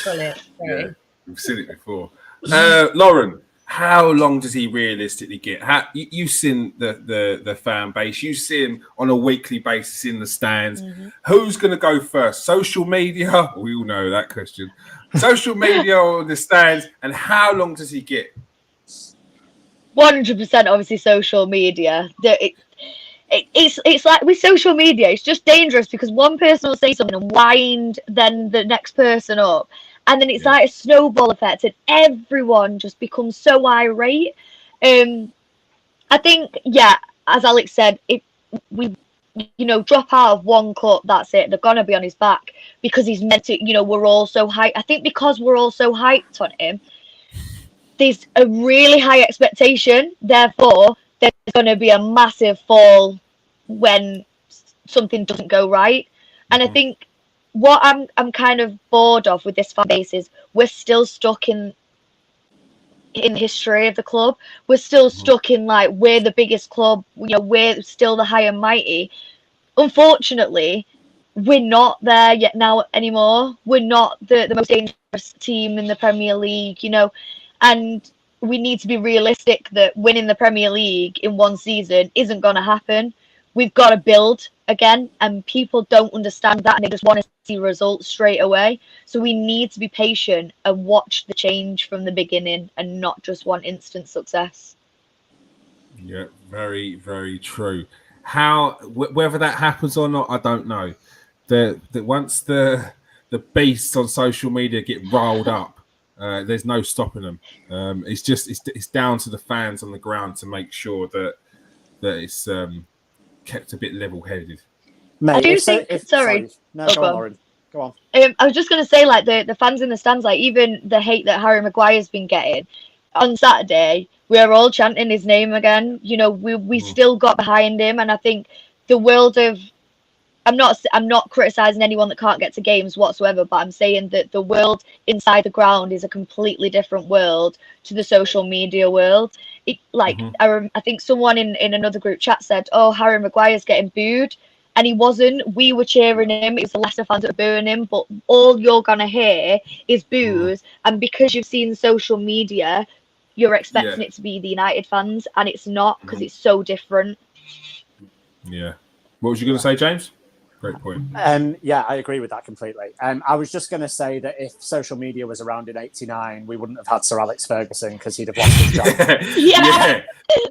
Sorry.
Yeah, we've seen it before. Lauren, how long does he realistically get? You've seen the fan base. You see him on a weekly basis in the stands. Who's going to go first? Social media? We all know that question. Social media or the stands? And how long does he get?
100% obviously social media. It's like with social media, it's just dangerous because one person will say something and wind then the next person up. And then it's like a snowball effect and everyone just becomes so irate. I think, as Alex said, if we, drop out of one cup, that's it. They're going to be on his back because he's meant to, we're all so hyped. I think because we're all so hyped on him, there's a really high expectation. Therefore, there's going to be a massive fall when something doesn't go right. And I think what I'm kind of bored of with this fan base is we're still stuck in history of the club. We're still stuck in like we're the biggest club, we're still the high and mighty. Unfortunately, we're not there yet now anymore. We're not the most dangerous team in the Premier League, and we need to be realistic that winning the Premier League in one season isn't going to happen. We've got to build again, and people don't understand that, and they just want to see results straight away. So we need to be patient and watch the change from the beginning and not just one instant success.
Yeah, very, very true. Whether that happens or not, I don't know. Once the beasts on social media get riled up, there's no stopping them. It's down to the fans on the ground to make sure that it's kept a bit level-headed.
Mate,
I do think. Sorry.
No, go on, Lauren. Go on.
I was just going to say, like the fans in the stands, like even the hate that Harry Maguire's been getting on Saturday, we are all chanting his name again. We still got behind him, and I think the world of I'm not criticizing anyone that can't get to games whatsoever, but I'm saying that the world inside the ground is a completely different world to the social media world. I think someone in another group chat said, "Oh, Harry Maguire's getting booed," and he wasn't. We were cheering him. It was the Leicester fans that were booing him, but all you're gonna hear is boos, and because you've seen social media, you're expecting it to be the United fans, and it's not, because it's so different.
Yeah. What was you going to say, James? Great point.
Yeah, I agree with that completely. I was just going to say that if social media was around in '89, we wouldn't have had Sir Alex Ferguson because he'd have lost his job.
Yeah.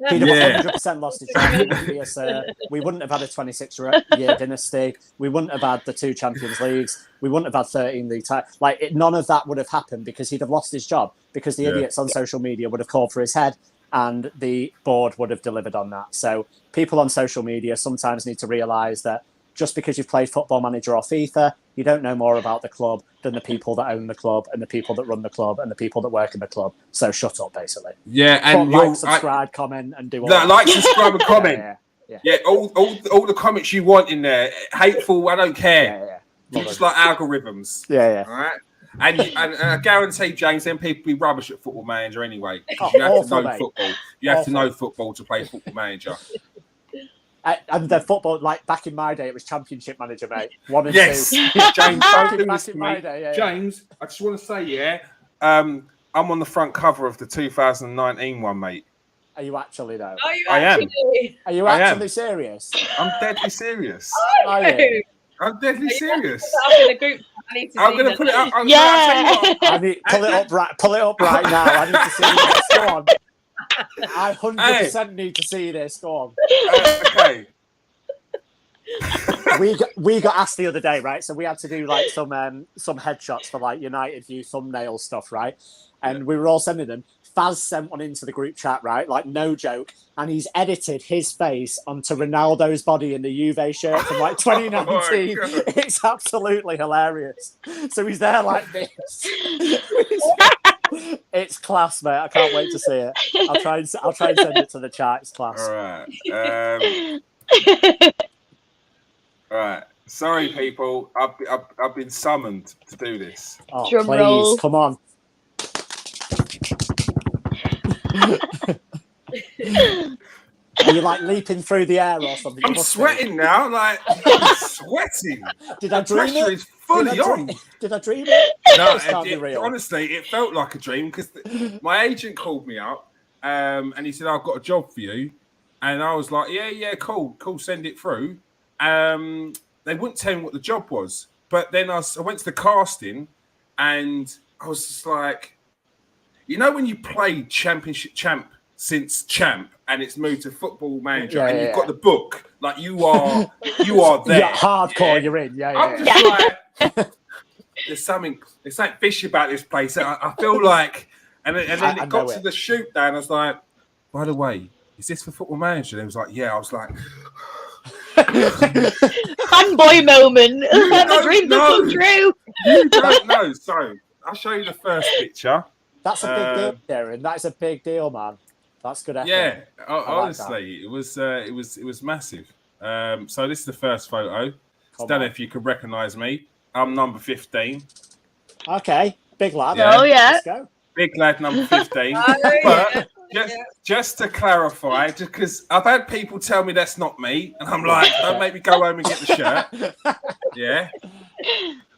He'd have 100% lost his job. He wouldn't be a Sir. We wouldn't have had a 26-year dynasty. We wouldn't have had the 2 Champions Leagues. We wouldn't have had 13 league titles. None of that would have happened because he'd have lost his job, because the idiots on social media would have called for his head, and the board would have delivered on that. So people on social media sometimes need to realise that just because you've played Football Manager or FIFA, you don't know more about the club than the people that own the club and the people that run the club and the people that work in the club. So shut up, basically.
Yeah, and
subscribe, comment, and do all
that. Like, subscribe, and comment.
Yeah.
All the comments you want in there. Hateful, I don't care. You just like algorithms.
Yeah.
All right. And I guarantee, James, them people be rubbish at Football Manager anyway. You have to know football. You have to know football to play Football Manager.
And the football, back in my day, it was Championship Manager, mate. 1 and 2.
James, don't do this, mate.
Day,
James, I just want to say, I'm on the front cover of the 2019 one, mate.
Are you actually, though?
I am.
Are you actually serious?
I'm deadly serious.
Are you?
I'm deadly serious.
I'm
going to put it up.
I need pull it up right now. I need to see this. Go on. I 100% need to see this. Go on.
Okay.
we got asked the other day, right? So we had to do some headshots for United View thumbnail stuff, right? And we were all sending them. Faz sent one into the group chat, right? No joke. And he's edited his face onto Ronaldo's body in the Juve shirt from 2019. It's absolutely hilarious. So he's there like this. It's class, mate. I can't wait to see it. I'll try and send it to the chat. It's class.
All right. Sorry, people. I've been summoned to do this.
Oh,
Drum
please,
roll.
come on. Are you leaping through the air or something?
I'm sweating now. I'm sweating.
Did I dream
pressure
it?
is fully on.
Did I dream it?
No, honestly, it felt like a dream because my agent called me up and he said, "I've got a job for you," and I was like, "Yeah, cool, send it through." They wouldn't tell me what the job was, but then I went to the casting and I was just like, you know, when you play Championship Champ since Champ and it's moved to Football Manager and you've got the book, you are there.
You're hardcore, you're in.
I'm just like, there's something fishy about this place. I feel like, and then it got to the shoot down. I was like, by the way, is this for Football Manager? And it was like, yeah. I was like,
fanboy moment. The dreams have come true.
You don't know. So I'll show you the first picture.
That's a big deal, Darren. That's a big deal, man. That's good effort.
Yeah, honestly, it was massive. So this is the first photo. Don't know if you could recognise me. I'm number 15.
Okay, big lad.
Yeah.
Oh yeah,
let's go.
Big lad, number 15. Just to clarify, just because I've had people tell me that's not me, and I'm like, don't make me go home and get the shirt. Yeah,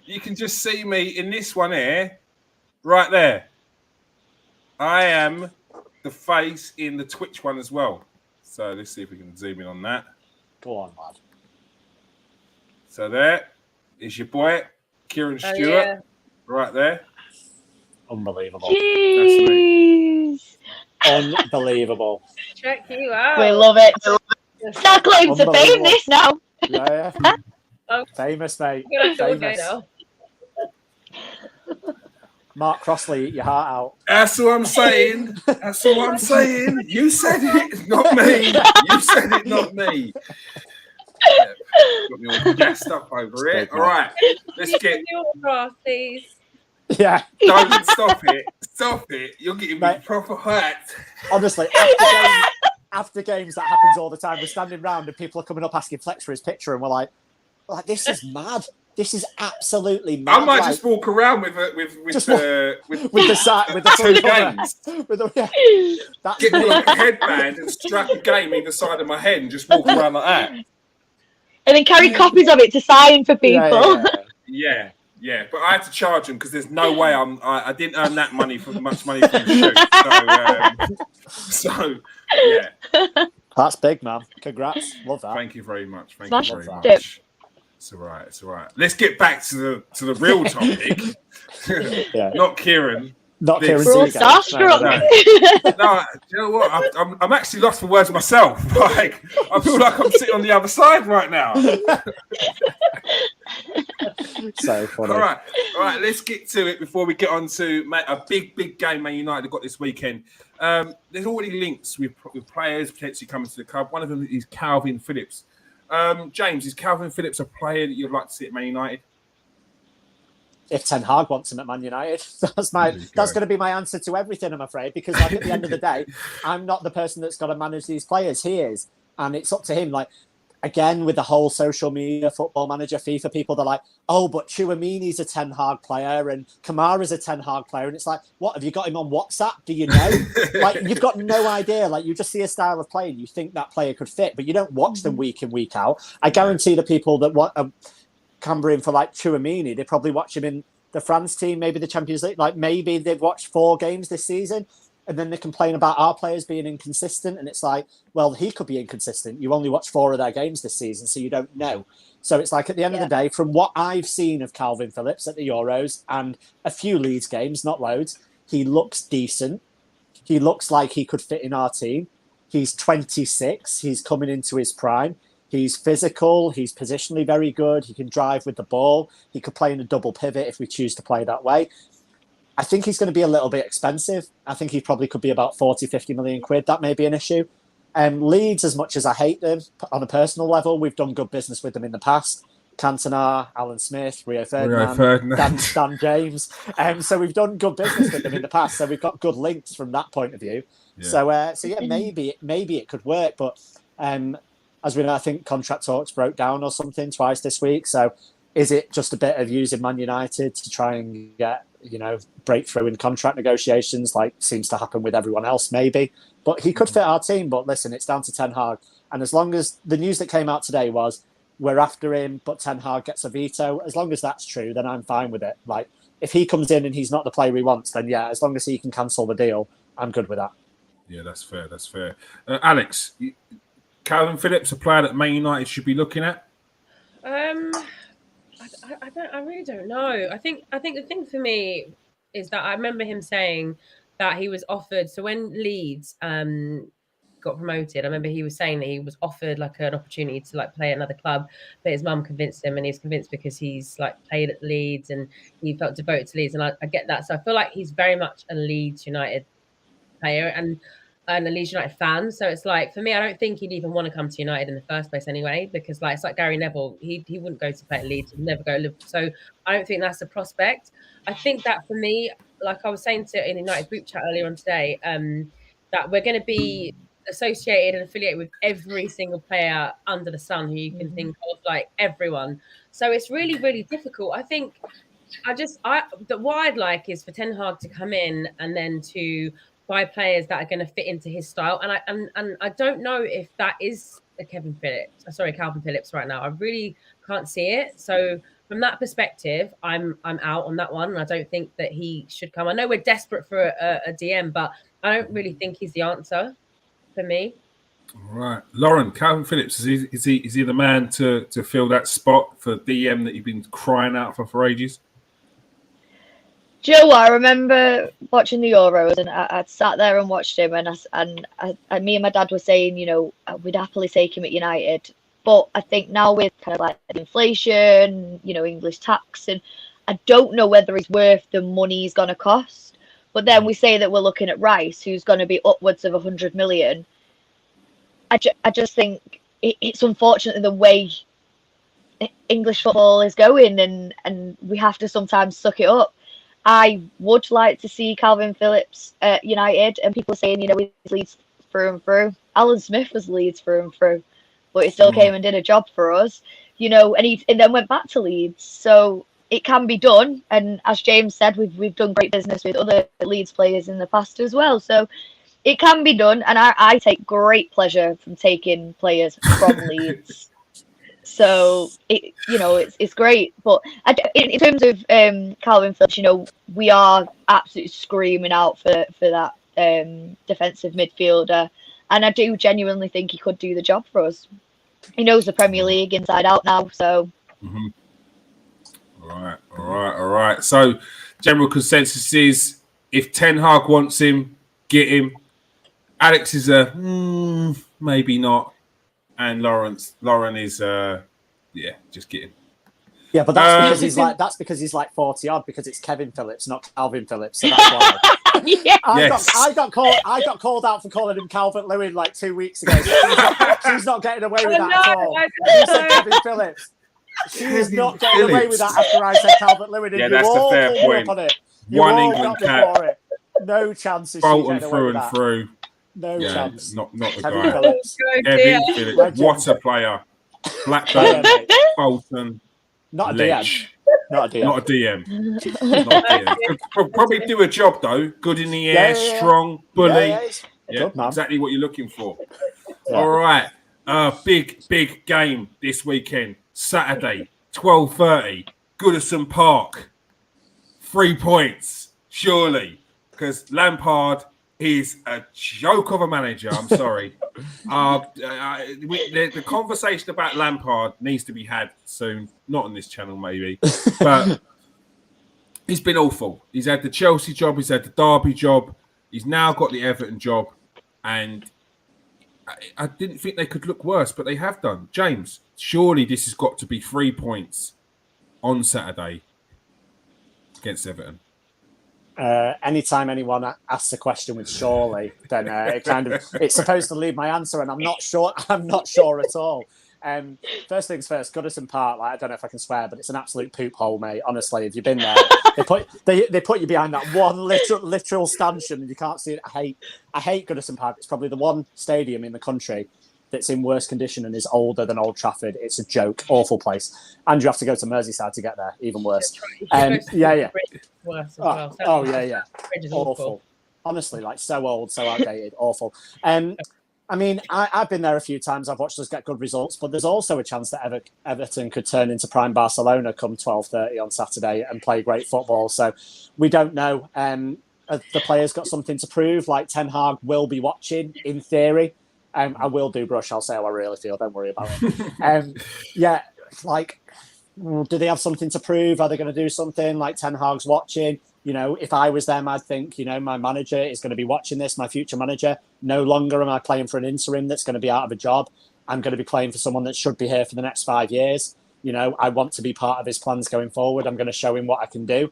you can just see me in this one here, right there. I am the face in the Twitch one as well. So let's see if we can zoom in on that.
Go on, lad.
So there is your boy, Kieran Stewart, right there.
Unbelievable.
Jeez.
Unbelievable.
Check you out.
We love it. That claim to fame this now.
Yeah.
Oh.
Famous, mate.
Okay now.
Mark Crossley, eat your heart out.
That's what I'm saying. You said it, not me. You said it, not me. Yeah, got me all gassed up over it. All right, let's get.
Please.
Yeah.
Don't stop it. Stop it. You're getting me proper hurt.
Honestly, after games, that happens all the time. We're standing round and people are coming up asking Flex for his picture, and we're like, Like, this is mad. This is absolutely mad.
I might
like,
just walk around with the
two
two games.
That's
Get
me.
like a headband and strap a game either side of my head and just walk around like that.
And then carry copies of it to sign for people.
Yeah. But I had to charge them because there's no way I didn't earn that money for much money from the shoot. So yeah.
That's big, man. Congrats. Love that.
Thank you very much.
Smash
Thank you very
it.
much. It's all right. It's all right. Let's get back to the real topic. Not Kieran.
Not
This.
Kieran.
We're all starstruck.
No, you know what? I'm actually lost for words myself. Like, I feel like I'm sitting on the other side right now.
So funny.
All right. Let's get to it before we get on to a big game Man United have got this weekend. There's already links with players potentially coming to the club. One of them is Calvin Phillips. James, is Calvin Phillips a player that you'd like to see at Man United?
If Ten Hag wants him at Man United, that's going to be my answer to everything, I'm afraid, because like, at the end of the day, I'm not the person that's got to manage these players. He is, and it's up to him. Like, again, with the whole social media, Football Manager, FIFA people, they're like, oh, but Tchouaméni's a Ten Hag player and Kamara's a Ten Hag player, and it's like, what, have you got him on WhatsApp? Do you know? Like, you've got no idea. Like, you just see a style of play and you think that player could fit, but you don't watch them week in, week out. I guarantee the people that want Cambering for like Tchouaméni, they probably watch him in the France team, maybe the Champions League. Like, maybe they've watched 4 games this season, and then they complain about our players being inconsistent. And it's like, well, he could be inconsistent. You only watched 4 of their games this season, so you don't know. So it's like, at the end of the day, from what I've seen of Calvin Phillips at the Euros and a few Leeds games, not loads, he looks decent. He looks like he could fit in our team. He's 26. He's coming into his prime. He's physical. He's positionally very good. He can drive with the ball. He could play in a double pivot if we choose to play that way. I think he's going to be a little bit expensive. I think he probably could be about 40, 50 million quid. That may be an issue. Leeds, as much as I hate them on a personal level, we've done good business with them in the past. Cantona, Alan Smith, Rio Ferdinand. Dan James. So we've done good business with them in the past. So we've got good links from that point of view. Yeah. So maybe it could work. But as we know, I think contract talks broke down or something twice this week. So is it just a bit of using Man United to try and get, breakthrough in contract negotiations, like seems to happen with everyone else, maybe? But he could fit our team. But listen, it's down to Ten Hag. And as long as the news that came out today was we're after him, but Ten Hag gets a veto, as long as that's true, then I'm fine with it. Like, if he comes in and he's not the player he wants, then yeah, as long as he can cancel the deal, I'm good with that.
Yeah, that's fair. That's fair. Alex, Calvin Phillips, a player that Man United should be looking at?
I really don't know. I think the thing for me is that I remember him saying that he was offered. So when Leeds got promoted, I remember he was saying that he was offered like an opportunity to like play at another club, but his mum convinced him, and he's convinced because he's like played at Leeds and he felt devoted to Leeds, and I get that. So I feel like he's very much a Leeds United player and a Leeds United fan. So it's like, for me, I don't think he'd even want to come to United in the first place anyway, because like it's like Gary Neville, he wouldn't go to play at Leeds, he'd never go live. So I don't think that's a prospect. I think that for me, like I was saying to in the United group chat earlier on today, that we're going to be associated and affiliated with every single player under the sun who you can think of, like everyone. So it's really, really difficult. I think what I'd like is for Ten Hag to come in and then to buy players that are going to fit into his style. And I don't know if that is a Calvin Phillips right now. I really can't see it. So from that perspective, I'm out on that one. And I don't think that he should come. I know we're desperate for a DM, but I don't really think he's the answer for me.
All right. Lauren, Calvin Phillips, is he the man to fill that spot for DM that you've been crying out for ages?
Do you know what? I remember watching the Euros, and I'd sat there and watched him, and me and my dad were saying, we'd happily take him at United. But I think now with kind of like inflation, English tax, and I don't know whether he's worth the money he's going to cost. But then we say that we're looking at Rice, who's going to be upwards of 100 million. I just think it's unfortunately the way English football is going, and we have to sometimes suck it up. I would like to see Calvin Phillips at United, and people are saying, he's Leeds through and through. Alan Smith was Leeds through and through, but he still came and did a job for us. and then went back to Leeds. So it can be done. And as James said, we've done great business with other Leeds players in the past as well. So it can be done, and I take great pleasure from taking players from Leeds. So it's great. But in terms of Calvin Phillips, we are absolutely screaming out for that defensive midfielder, and I do genuinely think he could do the job for us. He knows the Premier League inside out now. So.
Mm-hmm. All right. So general consensus is if Ten Hag wants him, get him. Alex is maybe not, and Lauren is just get him.
Yeah, but that's because he's like 40 odd, because it's Kevin Phillips, not Calvin Phillips. So that's why. I got called out for calling him Calvert Lewin like 2 weeks ago. She's not getting away with that at all. You said Kevin Phillips. She is not getting away with that after I said Calvert Lewin. And
that's a fair point.
On it.
One England cap.
It. No chances.
Bolton through and through.
No chance.
Not the
Kevin
guy.
Phillips.
Kevin Phillips. What a player. Blackburn, Bolton.
Not a
Ledge.
DM. Not a DM.
Could probably do a job though. Good in the air, strong, bully.
Yeah,
exactly what you're looking for.
Yeah.
All right. Big game this weekend. Saturday, 12:30, Goodison Park. 3 points, surely, because Lampard is a joke of a manager. I'm sorry. The conversation about Lampard needs to be had soon. Not on this channel, maybe. But he's been awful. He's had the Chelsea job. He's had the Derby job. He's now got the Everton job. And I didn't think they could look worse, but they have done. James, surely this has got to be 3 points on Saturday against Everton.
Anytime anyone asks a question with surely, then it's supposed to leave my answer, and I'm not sure at all. First things first, Goodison Park, I don't know if I can swear, but it's an absolute poop hole, mate. Honestly, if you've been there, they put you behind that one literal stanchion and you can't see it. I hate Goodison Park. It's probably the one stadium in the country that's in worse condition and is older than Old Trafford. It's a joke, awful place, and you have to go to Merseyside to get there. Even worse. Yeah.
Worse as well.
Yeah. Awful. Honestly, so old, so outdated, awful. I mean, I've been there a few times. I've watched us get good results, but there's also a chance that Everton could turn into prime Barcelona come 12:30 on Saturday and play great football. So we don't know. The players got something to prove. Like Ten Hag will be watching, in theory. I will do brush. I'll say how I really feel. Don't worry about it. Do they have something to prove? Are they going to do something? Like Ten Hag's watching. If I was them, I'd think, my manager is going to be watching this, my future manager. No longer am I playing for an interim that's going to be out of a job. I'm going to be playing for someone that should be here for the next 5 years. I want to be part of his plans going forward. I'm going to show him what I can do.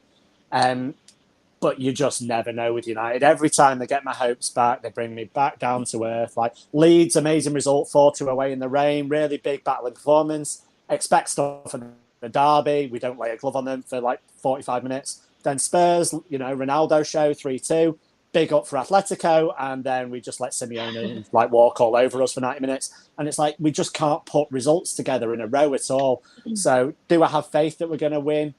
But you just never know with United. Every time they get my hopes back, they bring me back down to earth. Like Leeds, amazing result, 4-2 away in the rain, really big battling performance. Expect stuff in the derby. We don't lay a glove on them for 45 minutes. Then Spurs, Ronaldo show 3-2, big up for Atletico, and then we just let Simeone walk all over us for 90 minutes. And it's we just can't put results together in a row at all. So do I have faith that we're going to win?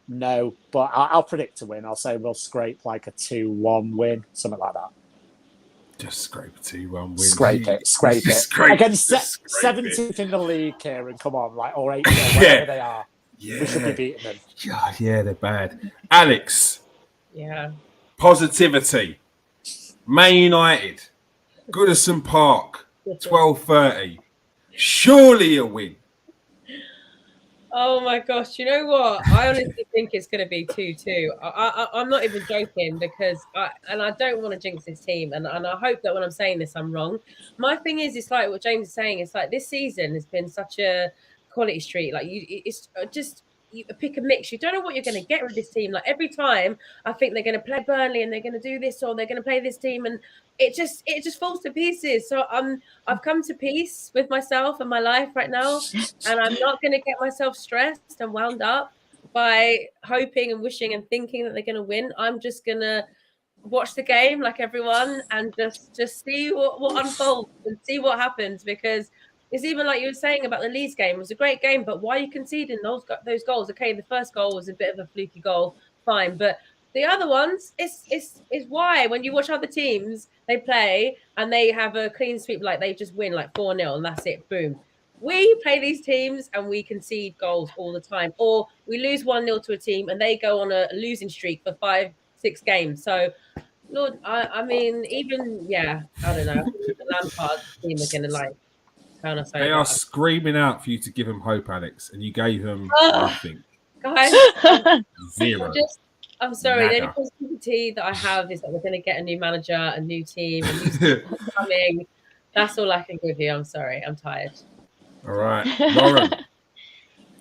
No, but I'll predict to win. I'll say we'll scrape a 2-1 win, something like that.
Just scrape a 2-1 win.
Scrape it. Against 17th in the league, Kieran, come on, or 8th, whatever they are.
Yeah.
We should be beating them.
Yeah, they're bad. Alex.
Yeah.
Positivity. Man United. Goodison Park. 12:30. Surely a win.
Oh my gosh! You know what? I honestly think it's going to be 2-2. I'm not even joking because I don't want to jinx this team, and I hope that when I'm saying this, I'm wrong. My thing is, it's like what James is saying. It's this season has been such a quality streak. It's just you pick a mix. You don't know what you're going to get with this team. Every time, I think they're going to play Burnley and they're going to do this or they're going to play this team, and it just falls to pieces. So I've come to peace with myself and my life right now, and I'm not going to get myself stressed and wound up by hoping and wishing and thinking that they're going to win. I'm just going to watch the game like everyone and just see what unfolds and see what happens, because It's even like you were saying about the Leeds game. It was a great game, but why are you conceding those goals? Okay, the first goal was a bit of a fluky goal, fine, but the other ones, it's why when you watch other teams, they play and they have a clean sweep, like they just win like 4-0 and that's it, boom. We play these teams and we concede goals all the time, or we lose 1-0 to a team and they go on a losing streak for 5-6 games. So, Lord, I mean, even I don't know. The Lampard team are gonna like turn us over.
They are screaming out for you to give them hope, Alex, and you gave them nothing.
Guys,
Zero.
I'm sorry. The
Nada.
only positivity that I have is that we're going to get a new manager, a new team, a new season coming. That's all I can give you. I'm sorry. I'm tired.
All right, Lauren.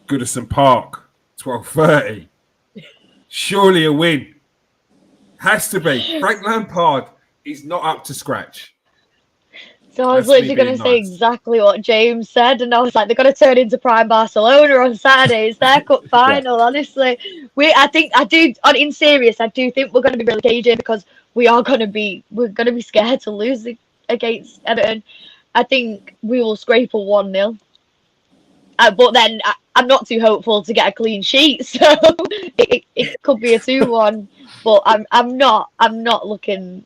Goodison Park, 12:30. Surely a win. Has to be. Frank Lampard is not up to scratch.
So I was
That's me
literally going to
being
say
nice.
exactly what James said, and I was like, they're going to turn into Prime Barcelona on Saturday. It's their cup final. Honestly, in serious, I do think we're going to be relegated because we're going to be scared to lose against Everton. I think we will scrape a 1-0. But then I'm not too hopeful to get a clean sheet, so it could be a 2-1. But I'm not looking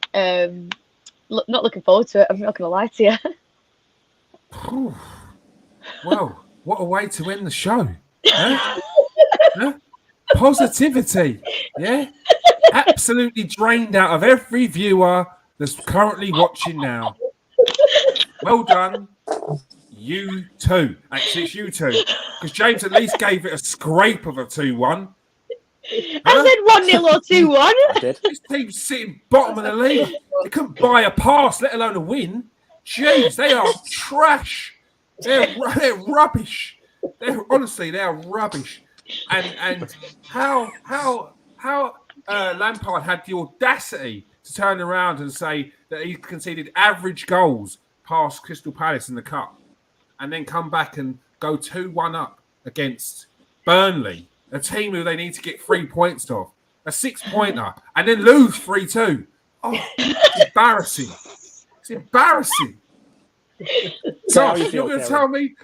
not looking forward to it. I'm not going to lie to you.
Whew. Well, what a way to end the show. Huh? Huh? Positivity. Yeah? Absolutely drained out of every viewer that's currently watching now. Well done. You too. Actually, it's you two. Because James at least gave it a scrape of a 2-1.
I said 1-0 or 2-1.
I did.
This team's sitting bottom of the league. They couldn't buy a pass, let alone a win. Jeez, they are trash. They're rubbish. They are rubbish. And how Lampard had the audacity to turn around and say that he conceded average goals past Crystal Palace in the cup, and then come back and go 2-1 up against Burnley, a team who they need to get 3 points off, a 6-pointer, and then lose 3-2. Oh, it's embarrassing. It's embarrassing.
So how
Gosh,
you
you're
feel,
going to
Kieran?
tell me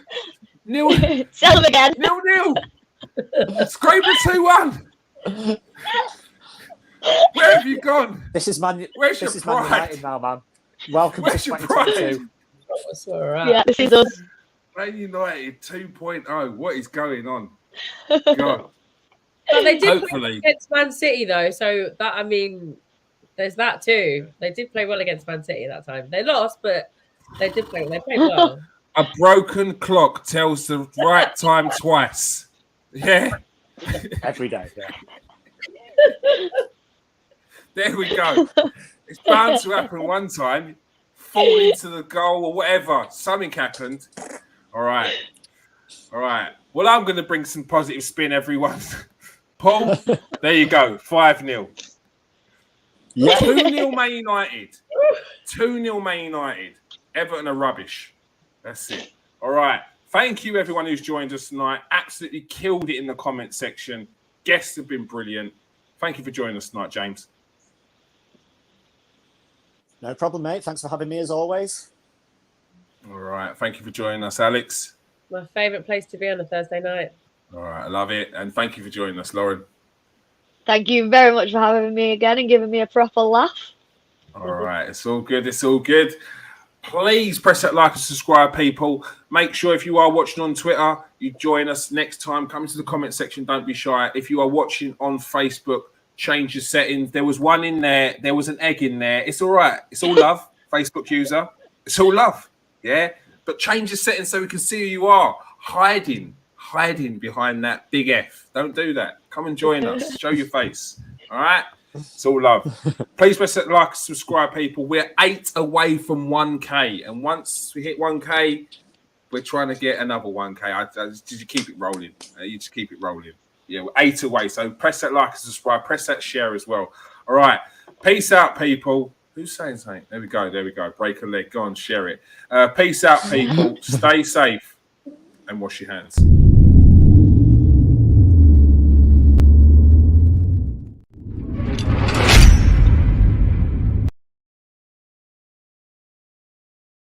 nil,
Tell them again.
0-0. Scrape a 2-1. Where have you gone?
This is Man
Where's your
Man
pride?
United now, man. Welcome
Where's
to
your
2022.
That's all right.
Yeah, this is us.
Man United 2.0. What is going on? God.
But they did play
Hopefully.
against Man City though, so that I mean, there's that too. They did play well against Man City that time. They lost, but they did play. They played well.
A broken clock tells the right time twice. Yeah.
Every day, yeah.
There we go. It's bound to happen one time. Fall into the goal or whatever. Something happened. All right. Well, I'm going to bring some positive spin, everyone. Paul, there you go. 5-0.
Yeah.
2-0 Man United. 2-0 Man United. Everton are rubbish. That's it. All right. Thank you, everyone who's joined us tonight. Absolutely killed it in the comment section. Guests have been brilliant. Thank you for joining us tonight, James.
No problem, mate. Thanks for having me as always.
All right. Thank you for joining us, Alex.
My favourite place to be on a Thursday night.
All right. I love it. And thank you for joining us, Lauren.
Thank you very much for having me again and giving me a proper laugh.
All right. It's all good. It's all good. Please press that like and subscribe, people. Make sure if you are watching on Twitter, you join us next time. Come to the comment section. Don't be shy. If you are watching on Facebook, change your settings. There was one in there. There was an egg in there. It's all right. It's all love, Facebook user. It's all love. Yeah. But change your settings so we can see who you are. Hiding behind that big F. Don't do that. Come and join us. Show your face. All right. It's all love. Please press that like and subscribe, people. We're 8 away from 1K. And once we hit 1K, we're trying to get another 1K. Did you keep it rolling? You just keep it rolling. Yeah, we're 8 away. So press that like and subscribe. Press that share as well. All right. Peace out, people. Who's saying something? There we go. Break a leg. Go on, share it. Peace out, people. Stay safe and wash your hands.